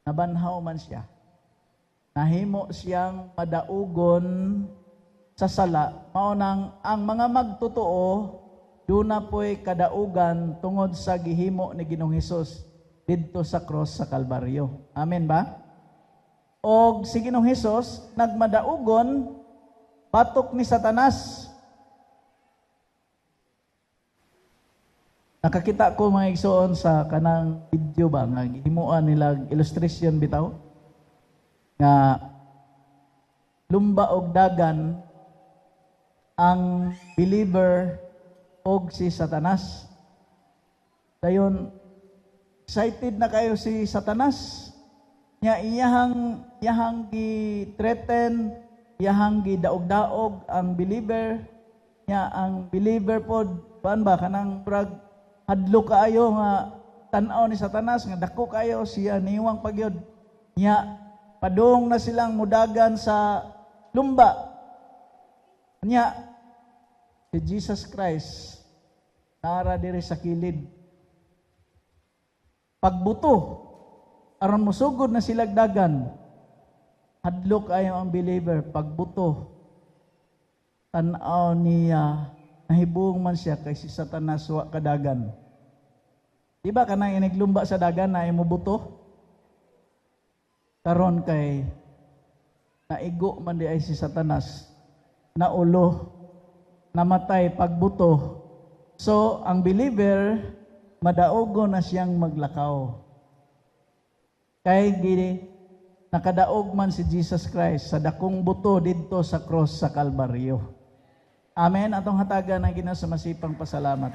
nabanhaw man siya. Nahimo siyang madaugon sa sala. Mao nang ang mga magtotoo duna po'y kadaugan tungod sa gihimo ni Ginoong Hesus didto sa cross sa Kalbaryo. Amen ba? Og si Ginoong Hesus nagmadaugon batok ni Satanas. Nakakita ko mga igsoon sa kanang video ba nga gihimuan nila illustration bitaw nga lumba og dagan ang believer og si Satanas. Dayon excited na kayo si Satanas. Nya iyahang gi-threaten, iyahang gidaog-daog ang believer. Nya ang believer pod paan ba kanang brag hadlo kaayo nga tan-aw ni Satanas nga dako kayo siya niwang pagyod. Nya padung na silang mudagan sa lumba. Nya si Jesus Christ nara diri sa kilid. Pagbuto aron musugod na silag dagan. Hadlok ayo ang believer pagbuto. Tan-aw niya nahibong man siya kay si Satanas wa kadagan. Di ba kanang iniglumba sa dagan na imo buto? Karon kay naigo man di ay si Satanas, naulo, namatay pagbuto. So ang believer madaogo na siyang maglakaw. Kay gini nakadaog man si Jesus Christ sa dakong buto didto sa cross sa Kalbaryo. Amen. Atong hatagan ang Ginoo sa masipang pasalamat.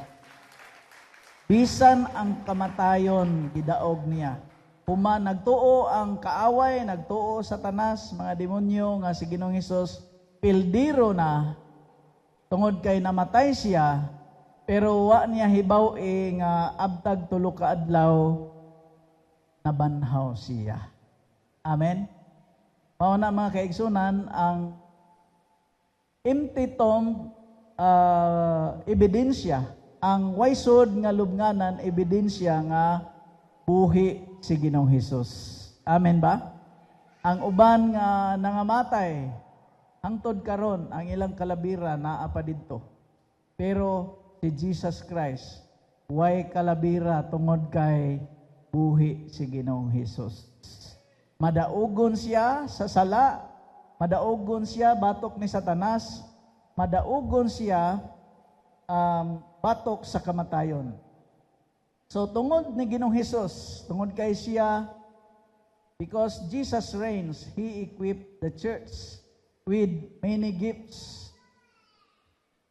Bisan ang kamatayon gidaog niya. Puma nagtuo ang kaaway, nagtuo Satanas, mga demonyo nga si Ginoong Hesus pildiro na tungod kay namatay siya, pero wa niya hibaw nga abtag tulo ka adlaw nabanhaw siya. Amen. Mao na mga kaigsunan ang empty tomb ebidensya, ang waysod nga lubnganan ebidensya nga buhi si Ginoong Hesus. Amen ba? Ang uban nga nangamatay hangtod karon ang ilang kalabira naa pa didto. Pero si Jesus Christ way kalabira tungod kay buhi si Ginoong Hesus. Madaugon siya sa sala, madaugon siya batok ni Satanas, madaugon siya batok sa kamatayon. So tungod ni Ginoong Hesus, tungod kay siya, because Jesus reigns, He equipped the church with many gifts.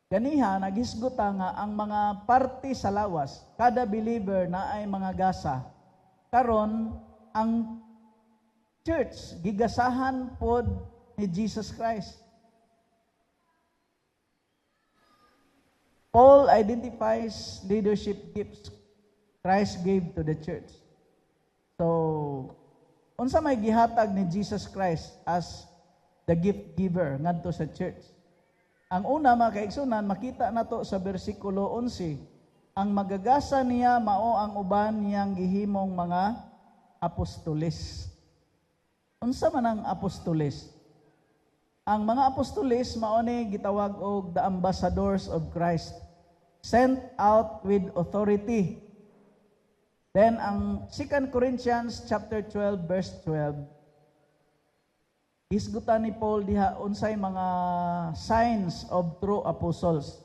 Ganiha, naghisgota nga ang mga parte sa lawas, kada believer na ay mga gasa. Karon ang church, gigasahan pod ni Jesus Christ. Paul identifies leadership gifts Christ gave to the church. So, unsa may gihatag ni Jesus Christ as the gift giver ngadto sa church? Ang una, mga kaigsunan, makita nato sa versikulo 11, ang magagasa niya mao ang uban niyang gihimong mga apostoles. Unsa man ang apostoles? Ang mga apostoles mao ni gitawag og the ambassadors of Christ, sent out with authority. Then ang 2 Corinthians chapter 12 verse 12, hisgutan ni Paul diha unsay mga signs of true apostles.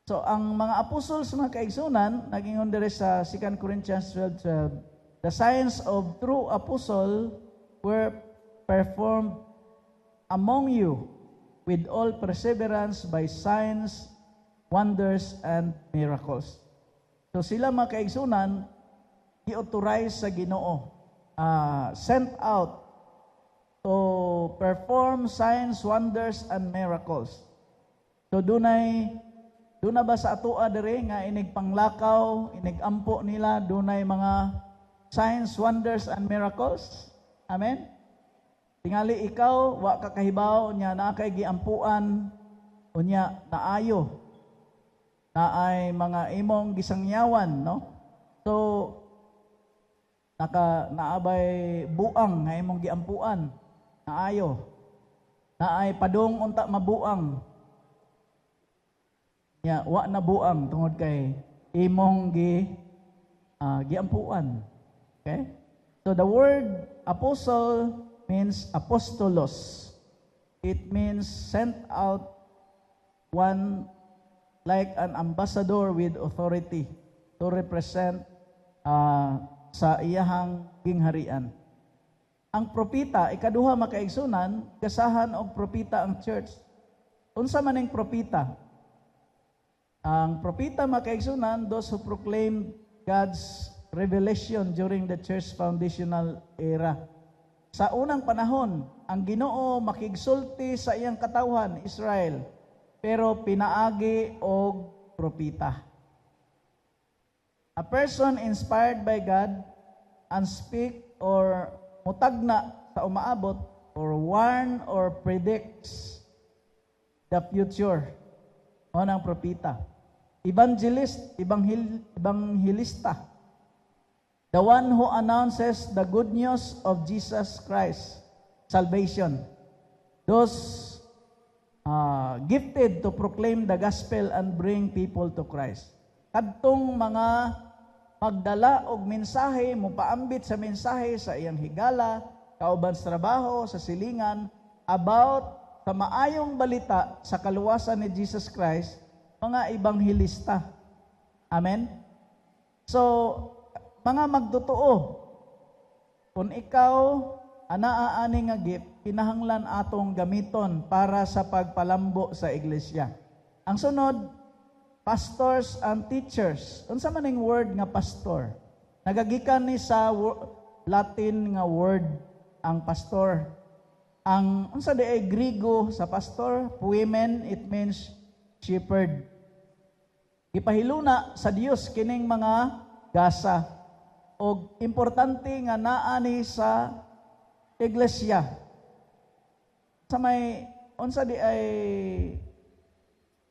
So ang mga apostles mga kaigsunan nagingon diri sa 2 Corinthians 12:12, the signs of true apostle were performed among you with all perseverance by signs, wonders, and miracles. So sila mga kaigsunan, i-authorize sa Ginoo, sent out to perform signs, wonders, and miracles. So dunay ba sa atoa diri nga inig panglakaw, inig ampo nila, dunay mga signs, wonders, and miracles? Amen? Tingali ikaw, wa ka kahibaw, nya na kay giampuan, unya naayo, na ay mga imong gisangyawan, no? So, naabay buang nga imong giampuan, naayo, na ay padung unta mabuang, nya wa na buang tungod kay imong giampuan. Okay? So the word apostle means apostolos. It means sent out, one like an ambassador with authority to represent sa iyahang gingharian. Ang propita, ikaduha makaigsunan, gasahan og propita ang church. Unsa man ning propita? Ang propita makaigsunan, those who proclaim God's revelation during the church foundational era. Sa unang panahon, ang Ginoo makigsulti sa iyang katawhan, Israel, pero pinaagi og propita. A person inspired by God and speak or mutagna sa umaabot or warn or predicts the future. O nang propita. Evangelista. The one who announces the good news of Jesus Christ, salvation. Those gifted to proclaim the gospel and bring people to Christ. Kadtong mga magdala og mensahe, mupaambit sa mensahe sa iyang higala, kauban sa trabaho, sa silingan, about sa maayong balita sa kaluwasan ni Jesus Christ, mga ebanghelista. Amen? So, mga magtotoo, kung ikaw anaa-ani nga gift, kinahanglan atong gamiton para sa pagpalambo sa iglesia. Ang sunod, pastors and teachers. Unsa man ning word nga pastor? Nagagikan ni sa Latin nga word ang pastor. Ang unsa di ay Griego sa pastor, poimen, it means shepherd. Ipahiluna sa Dios kining mga gasa. Og importante nga naa ni sa iglesia Sa may, unsa di ay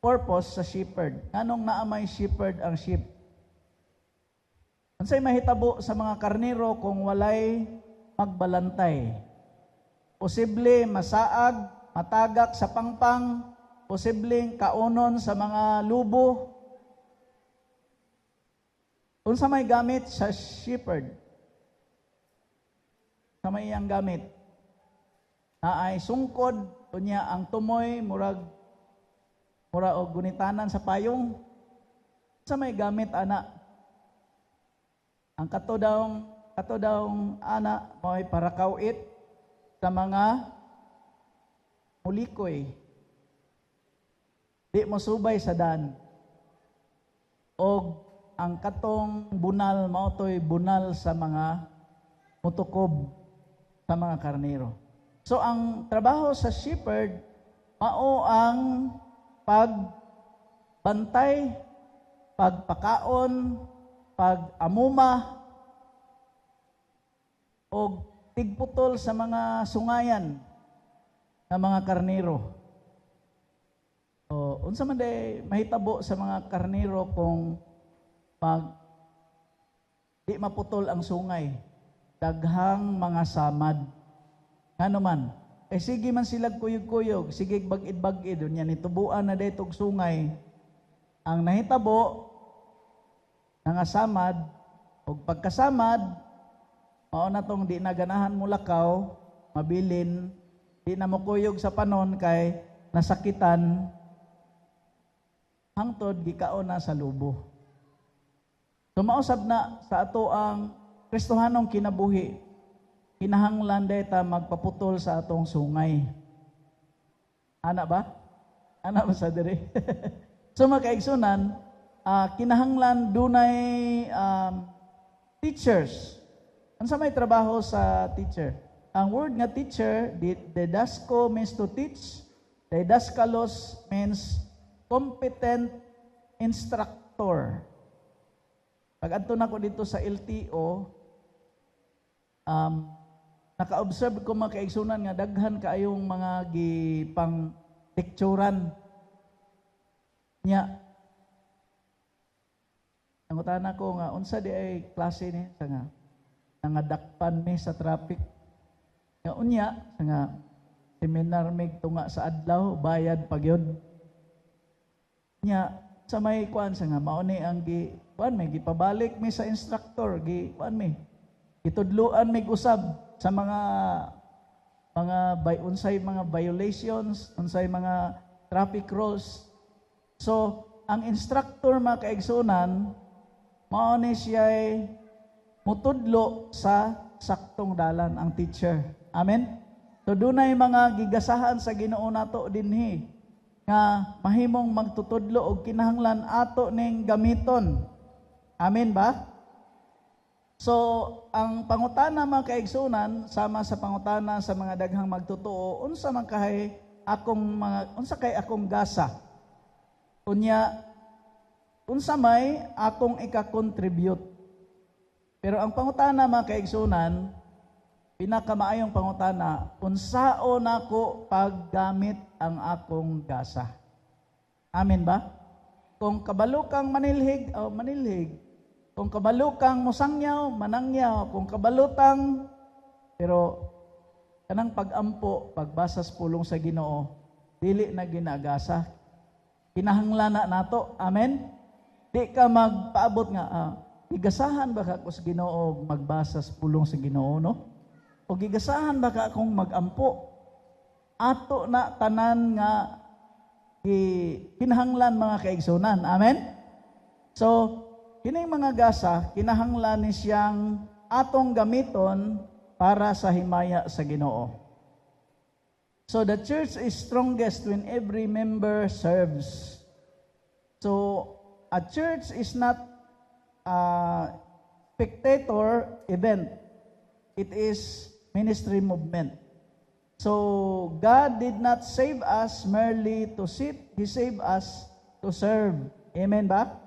purpose sa shepherd? Anong naamay shepherd ang sheep? Unsay mahitabo sa mga karnero kung walay magbalantay? Posible masaag, matagak sa pangpang, posibleng kaunon sa mga lubo. Unsa may gamit sa shepherd? Sa may iyang gamit? Na ay sungkod, unya ang tumoy, mura og gunitanan sa payong. Sa may gamit, ana? Ang kato dawng ana, mo'y parakawit sa mga mulikoy. Di mo subay sa daan. Og ang katong bunal, mautoy bunal sa mga mutukob sa mga karnero. So ang trabaho sa shepherd, mao ang pagbantay, pagpakaon, pag-amuma, o tigputol sa mga sungayan ng mga karnero. O, unsa man day mahitabo sa mga karnero kung di maputol ang sungay, daghang mga samad. Ngano man, sige man sila kuyog-kuyog, sige bagid-bagid, unya nitubuan na daytog sungay. Ang nahitabo, nangasamad, o pagkasamad, mao na tong di naganahan mo lakaw, mabilin, di na mo kuyog sa panon kay nasakitan, hangtod gikaon na sa lubo. Sumausab na sa ato ang Kristohanong kinabuhi, kinahanglan dayta magpaputol sa atong sungay. Ana ba? Ana ba sa diri? So makaigsunan, kinahanglan dunay teachers. Unsa may trabaho sa teacher? Ang word nga teacher, didasko means to teach. Didaskalos means competent instructor. Pag adto na ko dito sa LTO, naka-observe ko mga kaigsunan nga daghan kaayong mga gipang lecturan nya. Nangutana ko nga unsa di ay klase ni sa nga nangadakpan mi sa traffic. Nga unya sa nga seminar mig tunga sa adlaw bayad pagyud. Nya sa may kuan sa nga mao ni ang may gipabalik mi sa instructor, itudluan mi usab sa mga unsay mga violations, unsay mga traffic rules. So ang instructor mga kaigsunan mao ni siya mutudlo sa saktong dalan, ang teacher. Amen. So dunay mga gigasahan sa Ginoo nato dinhi nga mahimong magtutudlo og kinahanglan ato ning gamiton. Amen ba? So, ang pangutana mga kaigsunan, sama sa pangutana sa mga daghang magtutuo, unsa kay akong gasa? Unya, unsa may akong ika-contribute? Pero ang pangutana mga kaigsunan, pinakamaayong pangutana, unsao nako paggamit ang akong gasa? Amen ba? Kung kabalo kang manilhig, manilhig. Kung kabalo kang musangyaw, manangyaw. Kung kabalutang, pero kanang pag-ampo, pagbasas pulong sa Ginoo, dili na ginagasa. Kinahanglan na nato. Amen? Di ka magpaabot nga, gigasahan ba ka ko sa Ginoo magbasas pulong sa Ginoo, no? O gigasahan ba ka akong mag-ampo? Ato na tanan nga kinahanglan mga kaigsunan. Amen? So, kining mga gasa, kinahanglan ni siyang atong gamiton para sa himaya sa Ginoo. So, the church is strongest when every member serves. So, a church is not a spectator event. It is ministry movement. So, God did not save us merely to sit. He saved us to serve. Amen ba?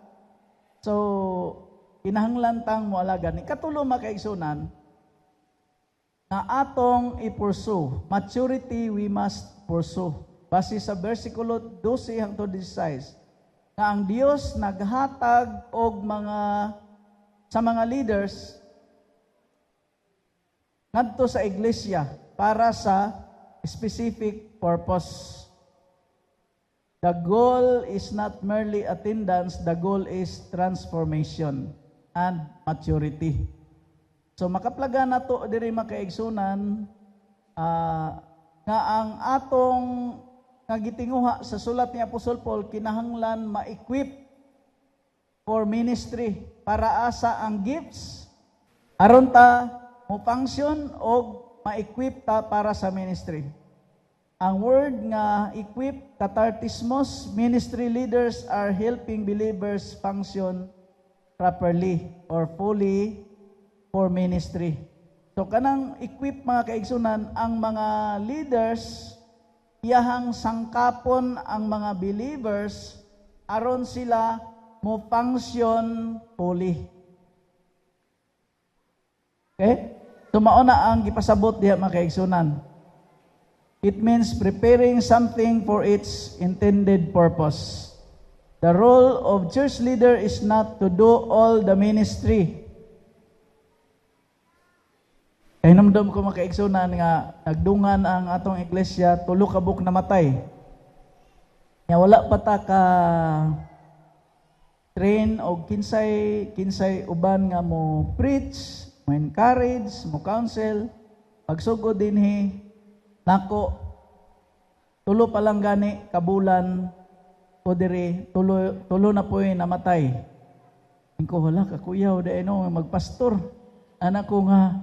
So, kinahanglan tang moalagan. Ikatulo makaigsunan, na atong i-pursue. Maturity we must pursue. Base sa versikulo 12 hangtod 16, nga ang Dios naghatag og sa mga leaders ngadto sa iglesia para sa specific purpose. The goal is not merely attendance, the goal is transformation and maturity. So makaplaga na to diri makaigsunan nga ang atong nga gitinguha sa sulat ni Apostol Paul kinahanglan ma-equip for ministry para asa ang gifts aron ta mo function o ma-equip ta para sa ministry. Ang word nga equip, katartismos, ministry leaders are helping believers function properly or fully for ministry. So kanang equip mga kaigsunan, ang mga leaders, iyahang sangkapon ang mga believers aron sila mo function fully. Okay? Tumao na ang gipasabot diha mga kaigsunan. It means preparing something for its intended purpose. The role of church leader is not to do all the ministry. Kaya namdam ko makaigsunan nga nagdungan ang atong iglesia, tulo ka buk namatay. Nga wala pa ta ka train o kinsay uban nga mo preach, mo encourage, mo counsel, pagsugod dinhi nako, tulo pa lang gani, kabulan, o diri, tulo na po namatay. Ingko, wala, kakuyaw, magpastor. Anak ko nga,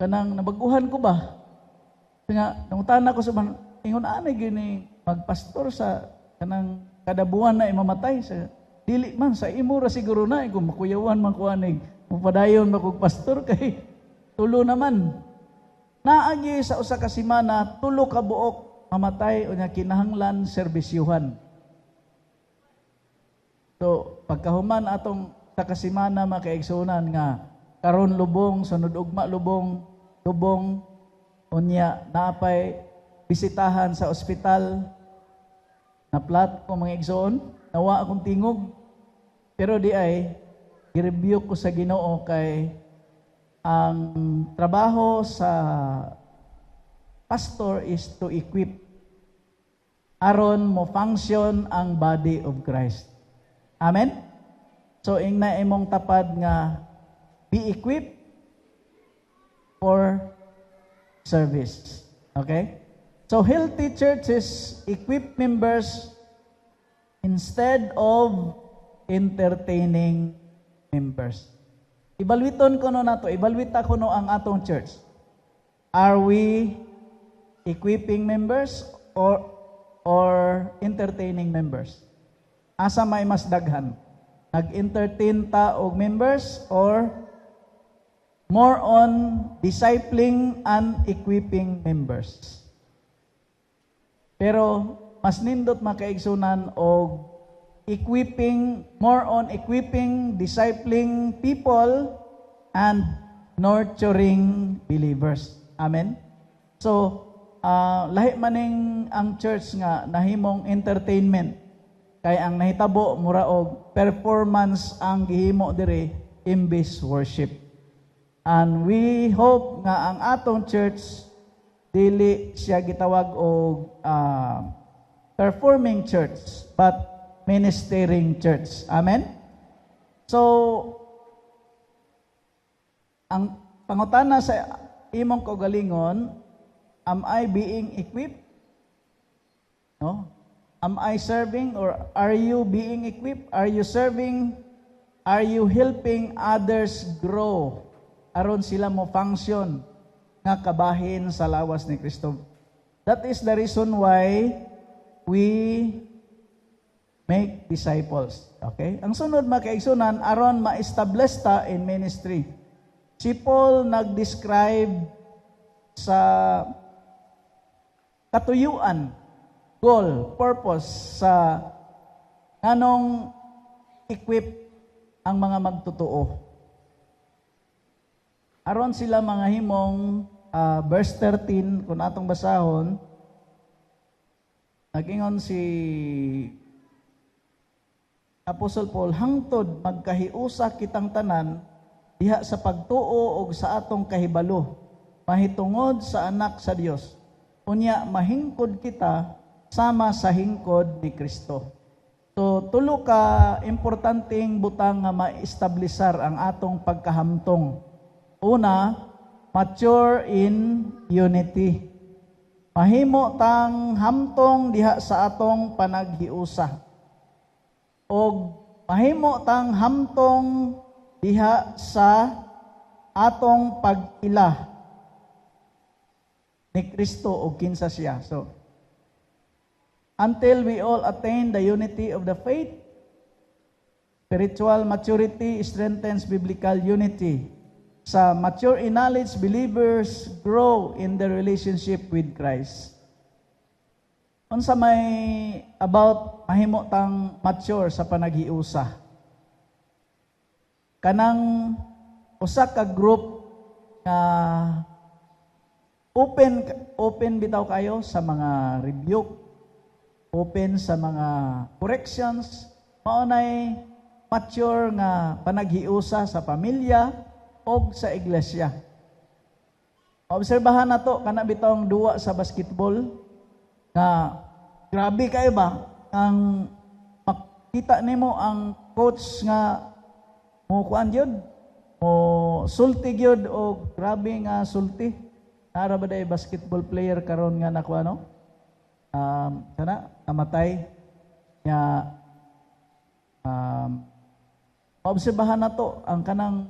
kanang nabaguhan ko ba? Nga, nangutan ko sa ingon, anay gini, magpastor sa kanang kadabuan na imamatay. Sa dili man, sa imura siguro na, kung makuyawan man ko anig, mupadayon makugpastor kay tulo naman. Naagi sa usa ka semana, tulo ka buok mamatay o nya kinahanglan serbisyuhan. So, pagkahuman atong sa kasemana makaigsunan nga karon lubong, sunod ugma lubong, unya napay bisitahan sa ospital, na plat ko mga igsoon, nawa akong tingog. Pero di ay, i-review ko sa Ginoo kay ang trabaho sa pastor is to equip aron mo function ang body of Christ. Amen? So, ingna imong tapad nga be equipped for service. Okay? So, healthy churches equip members instead of entertaining members. Ibalwiton ko no nato, ibalwita ko no ang atong church. Are we equipping members or entertaining members? Asa may mas daghan? Nag-entertain ta og members or more on discipling and equipping members? Pero mas nindot makaigsunan og more on equipping, discipling people, and nurturing believers. Amen? So, lahi maning ang church nga nahimong entertainment. Kay ang nahitabo, mura og performance ang gihimo diri imbis worship. And we hope nga ang atong church, dili siya gitawag og performing church, but ministering church. Amen? So, ang pangutana sa imong kaugalingon, am I being equipped? No? Am I serving or are you being equipped? Are you serving? Are you helping others grow? Aron sila mo function nga kabahin sa lawas ni Kristo. That is the reason why we make disciples. Okay? Ang sunod makaigsunan, aron ma-establish ta in ministry. Si Paul nag-describe sa katuyuan, goal, purpose sa anong equip ang mga magtutuo. Aron sila mga himong verse 13, kung atong basahon, Nag-ingon si Apostol Paul, hangtod magkahiusa kitang tanan diha sa pagtuo ug sa atong kahibalo, mahitungod sa anak sa Dios. Unya mahingkod kita sama sa hingkod ni Kristo. So tulo ka importanteng butang nga maestablisar ang atong pagkahamtong. Una, mature in unity. Mahimo tang hamtong diha sa atong panaghiusa. O mahimo tang hamtong diha sa atong pag-ila ni Kristo o kinsa siya. So, until we all attain the unity of the faith, spiritual maturity strengthens biblical unity. Sa mature in knowledge, believers grow in their relationship with Christ. Unsa may about mahimo tang mature sa panaghiusa? Kanang usa ka group nga open bitaw kayo sa mga rebuke, open sa mga corrections, maunay mature nga panaghiusa sa pamilya o sa iglesia. Obserbahan na to, kana bitawng duwa sa basketball, nga grabe kayo ba, ang makita nimo ang coach nga mo kuan yun, mo sulti yun, o grabe nga sulti. Nara ba day basketball player karon nga nakuha, no? Sana, namatay. Nga, obserbahan na to, ang kanang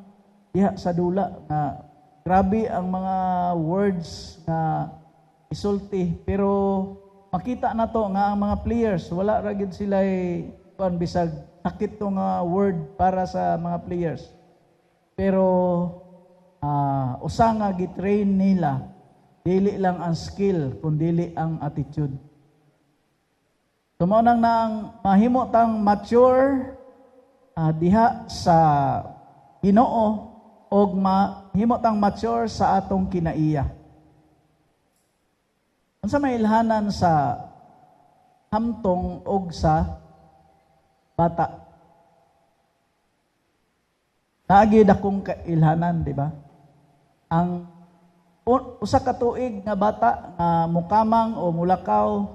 diha sa dula nga grabe ang mga words nga isulti, pero makita na to nga ang mga players wala ra gid sila kuan bisag sakit to nga word para sa mga players, pero usa nga gitrain nila, dili lang ang skill kundi ang attitude. So mao nang mahimo tang mature diha sa Ginoo og mahimo tang mature sa atong kinaiya. Unsa may ilhanan sa hamtong og sa bata? Naagi dakong ilhanan, di ba? Ang usa ka tuig nga bata nga mukamang o mulakaw,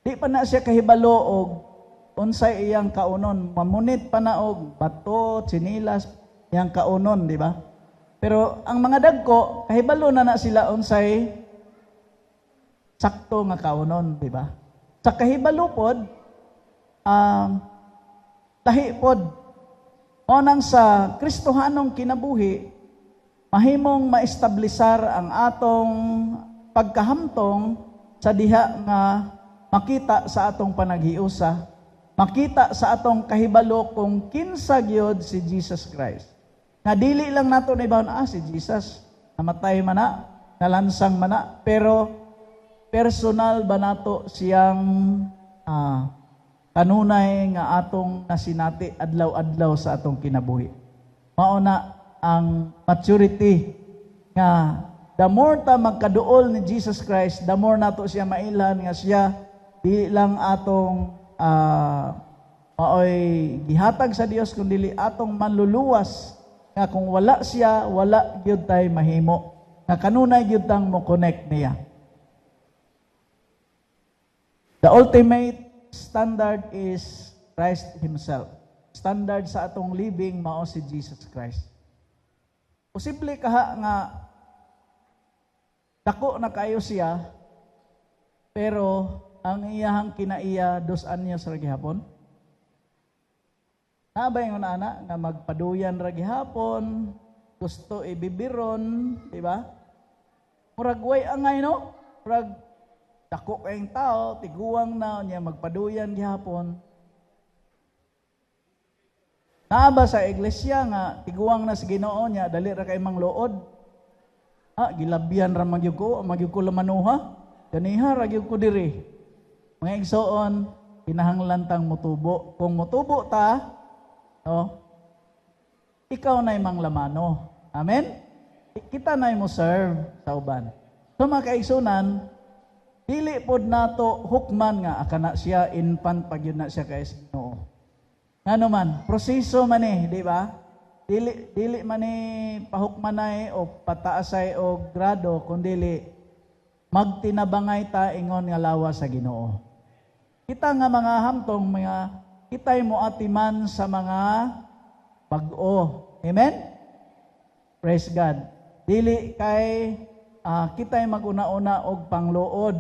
di pa na siya kahibalo og unsay iyang kaunon, mamunit pa na og bato, tsinilas, iyang kaunon, di ba? Pero ang mga dagko, kahibalo na sila unsay sakto nga kaunon, di ba? Sa kahibalo pod, lahi pod, o nang sa Kristohanong kinabuhi, mahimong maestablisar ang atong pagkahamtong sa diha nga makita sa atong panaghiusa, makita sa atong kahibalo kung kinsa gyud si Jesus Christ. Nga dili lang nato na ibawon, si Jesus, namatay man na, nalansang man na, pero personal ba nato siyang kanunay nga atong nasinati adlaw-adlaw sa atong kinabuhi. Mao na ang maturity nga the more ta magkaduol ni Jesus Christ, the more nato siya mailan nga siya di lang atong maoy gihatag sa Dios kundi atong manluluwas nga kung wala siya, wala gyud tay mahimo. Nga kanunay gyud tang mo connect niya. The ultimate standard is Christ Himself. Standard sa atong living mao si Jesus Christ. Posible kaha nga dako na kayo siya, pero ang iyahang kinaiya 2 anyos ra gihapon. Nabay nga ana nga magpaduyan ra gihapon, gusto ibibiron, di ba? Murag way angay, no? Murag dako kayong tao, tiguang na niya magpaduyan gihapon. Naaba sa iglesia nga tiguang na sa Ginoo niya, dali ra kay mangluod. Gilabyan ra magyud ko lamanuha. Ganiha ra gyud ko diri. Mga igsoon, kinahanglan tang motubo. Kung motubo ta, ikaw na'y manglamano. Amen? Kita na'y mo serve sa uban. So mga kaigsunan, dili pod nato hukman nga akana siya infant pag yun na siya kay Ginoo. Ngano man, proseso man di ba? Dili man pahukmanay o pataasay o grado kundi magtinabangay ta ingon nga lawas sa Ginoo. Kita nga mga hamtong kitay mo atiman sa mga bag-o. Amen? Praise God. Dili kay kitay maguna-una og pangluod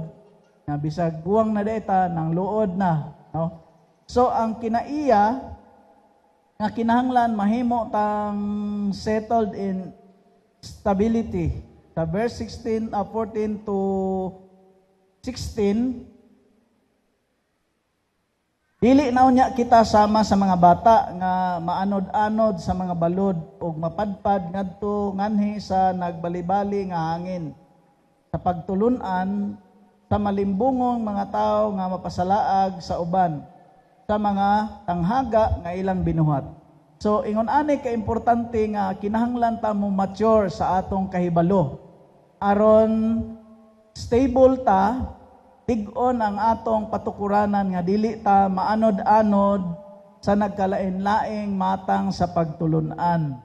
na bisag buwang na data ng luod na, no? So ang kinaiya nga kinahanglan mahimo tang settled in stability. Sa verse 14 to 16, dili na unya kita sama sa mga bata nga maanod-anod sa mga balod ug mapadpad ngadto nganhi sa nagbalibali nga hangin sa pagtulun-an sa malimbungong mga tao nga mapasalaag sa uban sa mga tanghaga nga ilang binuhat. So ingon ani ka importante nga kinahanglan ta mo mature sa atong kahibalo aron stable ta, tig-on ang atong patukuranan nga dili ta maanod-anod sa nagkalain-laing matang sa pagtulun-an.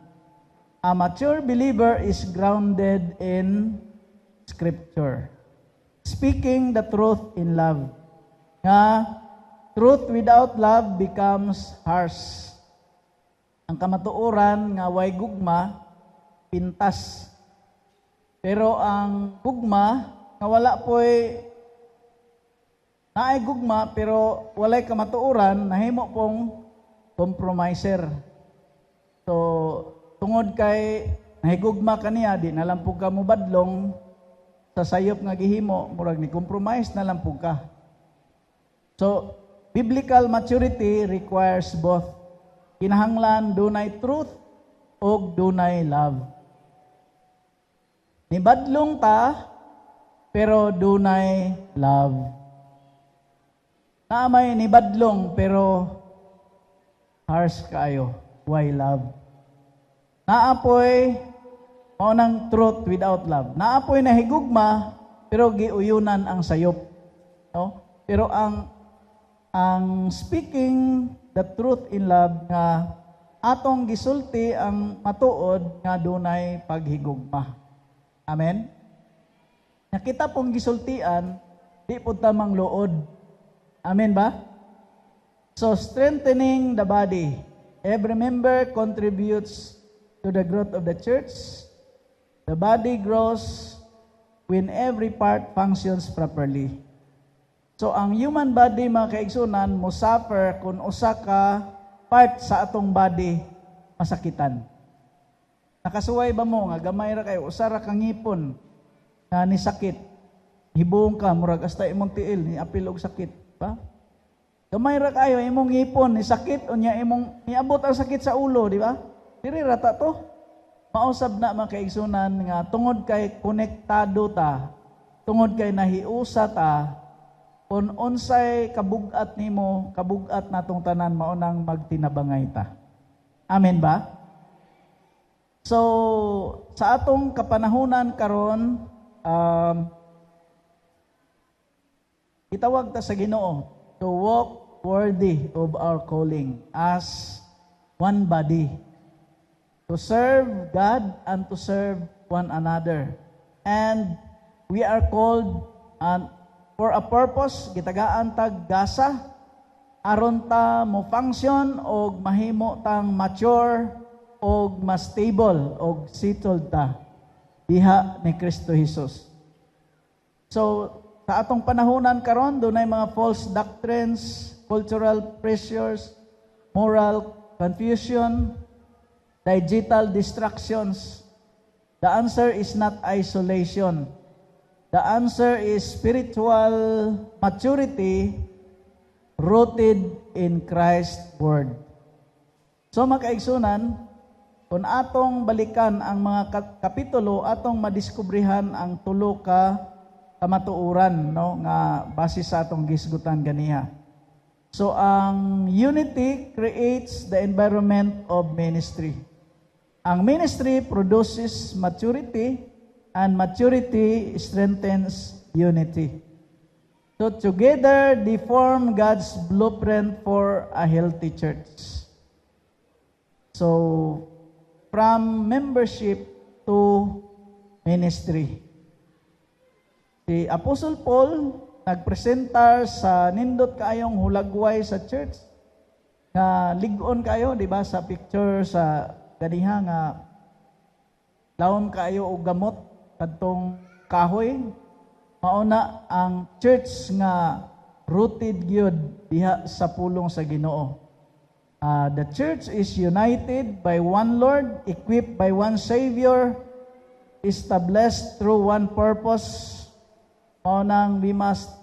A mature believer is grounded in Scripture, speaking the truth in love. Nga truth without love becomes harsh. Ang kamatuoran nga way gugma, pintas. Pero ang gugma nga wala po'y naay gugma pero walay kamatuoran, nahimo pong compromiser. So tungod kay nahigugma kaniya, di na lang po ka mo badlong sa sayop nga gihimo, murag ni compromise na lang po ka. So biblical maturity requires both. Kinahanglan dunay truth o dunay love. Nibadlong ta, pero dunay love. Naamay nibadlong, pero harsh kayo. Why love? Naapoy maunang truth without love. Naapoy nahigugma, pero giuyunan ang sayop. No? Pero ang speaking the truth in love nga atong gisulti ang matuod nga dunay paghigugma. Amen? Nakita pong gisultian, di po tamang luod. Amen ba? So, strengthening the body. Every member contributes to the growth of the church. The body grows when every part functions properly. So, ang human body, mga kaigsunan, mo suffer kung usa ka part sa atong body masakitan. Nakasuway ba mo nga gamay ra kayo usara kang ngipon na ni sakit. Hibong ka murag hasta imong tiil ni apil og sakit, ba? Gamay ra kayo imong ngipon ni sakit unya imong niabot ang sakit sa ulo, di ba? Diri rata to. Mausab na mga kaigsunan nga tungod kay konektado ta, tungod kay nahiusa ta, kung unsay kabugat nimo, kabugat natong tanan maunang magtinabangay ta. Amen ba? So, sa atong kapanahunan karon, itawag ta sa Ginoo to walk worthy of our calling as one body, to serve God and to serve one another. And we are called for a purpose, gitagaan tag gasa, aron ta mo function og mahimo tang mature og mas stable og settled ta diha ni Kristo Jesus. So sa atong panahonan karon dunay mga false doctrines, cultural pressures, moral confusion, digital distractions. The answer is not isolation. The answer is spiritual maturity rooted in Christ's word. So makaigsunan, kung atong balikan ang mga kapitulo, atong madiskubrihan ang tulo ka kamatuuran, no, nga base sa atong gisgutan ganiha. So ang unity creates the environment of ministry. Ang ministry produces maturity and maturity strengthens unity. So together, they form God's blueprint for a healthy church. So, from membership to ministry. Si Apostle Paul, nagpresentar sa nindot kayong hulagway sa church, nga ligon kayo, di ba, sa picture sa ganiha nga laon kayo og gamot kadtong kahoy. Mauna ang church nga rooted gyud diha sa pulong sa Ginoo. The church is united by one Lord, equipped by one Savior, established through one purpose. Maunang we must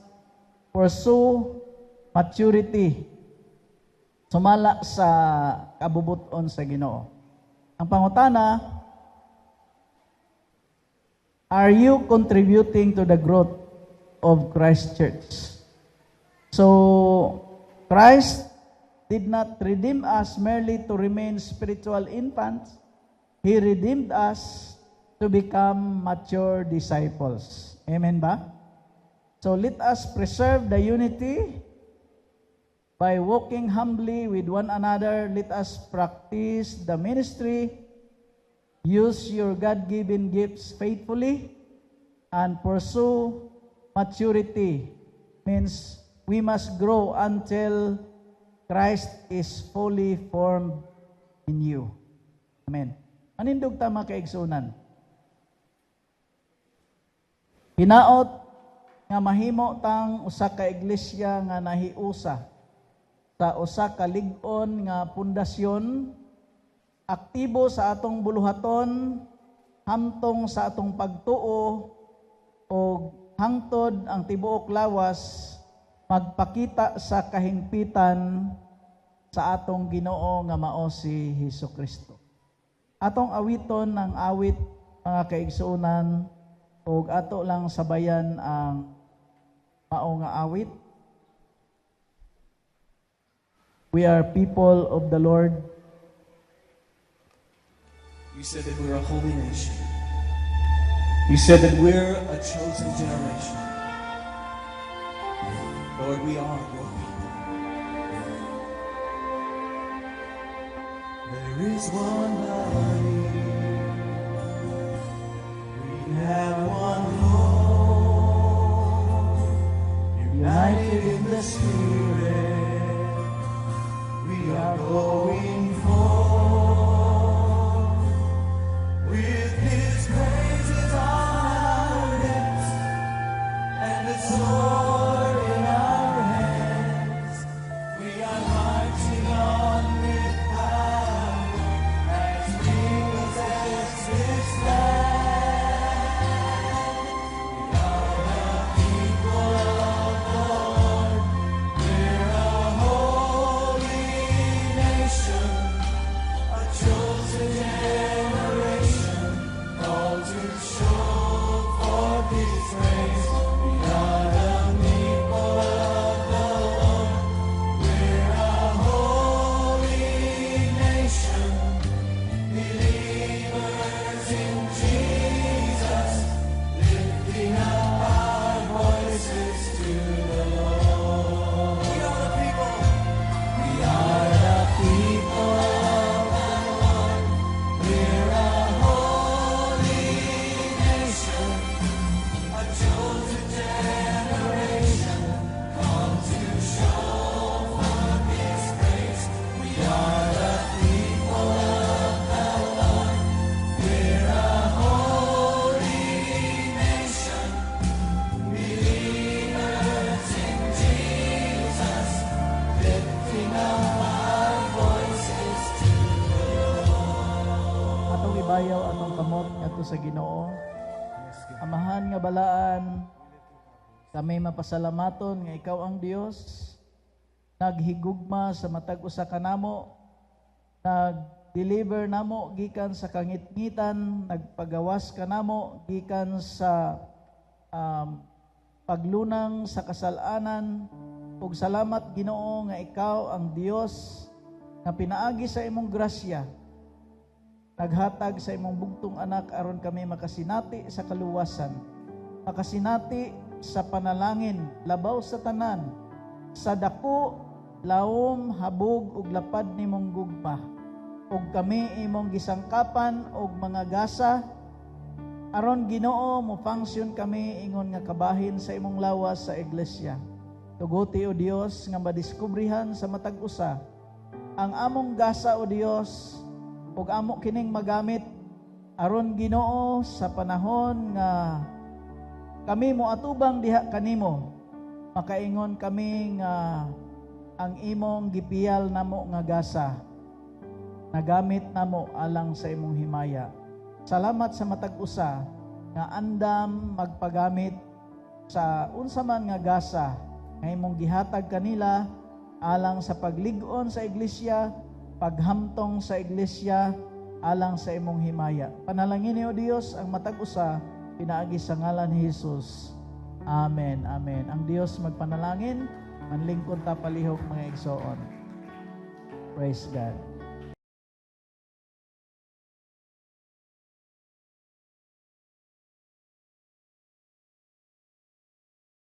pursue maturity. Sumala sa kabubuton sa Ginoo. Ang pangutana, are you contributing to the growth of Christ Church? So, Christ did not redeem us merely to remain spiritual infants. He redeemed us to become mature disciples. Amen ba? So, let us preserve the unity by walking humbly with one another. Let us practice the ministry. Use your God-given gifts faithfully and pursue maturity. Means we must grow until Christ is fully formed in you. Amen. Anindog tama kaigsunan. Hinaot nga mahimo tang usa ka iglesia nga nahiusa sa usa ka lig-on nga pundasyon, aktibo sa atong buluhaton, hamtong sa atong pagtuo, o hangtod ang tibuok lawas, magpakita sa kahingpitan sa atong Ginoo nga mao si Hesukristo. Atong awiton ng awit, mga kaigsuunan, o ato lang sabayan ang mao nga awit. We are people of the Lord. You said that we're a holy nation. You said that we're a chosen generation. Lord, we are your people. There is one body. We have one Lord. United in the Spirit. We are going forth. With His praises on our lips and the sword in our hands, we are marching on with power as we possess this land. We are the people of the Lord. We're a holy nation, a chosen generation, called to show forth His praise. We are the people of the Lord. We're a holy nation, believers in Jesus, lifting up our voices to the Lord. We are the people. We are the people of the Lord. We're a holy nation, a chosen generation, called to show forth His grace. We are the people of the Lord. We're a holy nation, believers in Jesus, lifting up our voices to Atong ibayaw atong kamot ngadto sa Ginoo. Amahan nga balaan, kami mapasalamaton nga ikaw ang Dios, naghigugma sa matag usa ka namo, nag-deliver namo gikan sa kangitngitan, nagpagawas ka namo gikan sa paglunang sa kasalanan. Ug salamat Ginoo nga ikaw ang Dios nga pinaagi sa imong grasya, naghatag sa imong bugtong anak aron kami makasinati sa kaluwasan, makasinati sa panalangin, labaw sa tanan, sa dako, lawom, habog, ug lapad nimong gugma. Ug kami imong gisangkapan og mga gasa, aron Ginoo mo function kami ingon nga kabahin sa imong lawas sa iglesia. Tuguti o Dios nga madiskubrihan sa matag usa ang among gasa o Dios ug amo kining magamit aron Ginoo sa panahon nga kami mo atubang diha kanimo, makaingon kami nga ang imong gipiyal namo nga gasa nagamit namo alang sa imong himaya. Salamat sa matag usa nga andam magpagamit sa unsa man nga gasa nga imong gihatag kanila alang sa paglig-on sa iglesia, paghamtong sa iglesia, alang sa imong himaya. Panalangin niyo Dios ang matag usa pinaagi sa ngalan ni Jesus. Amen. Amen. Ang Dios magpanalangin, manlingkod ta palihok mga igsoon. Praise God.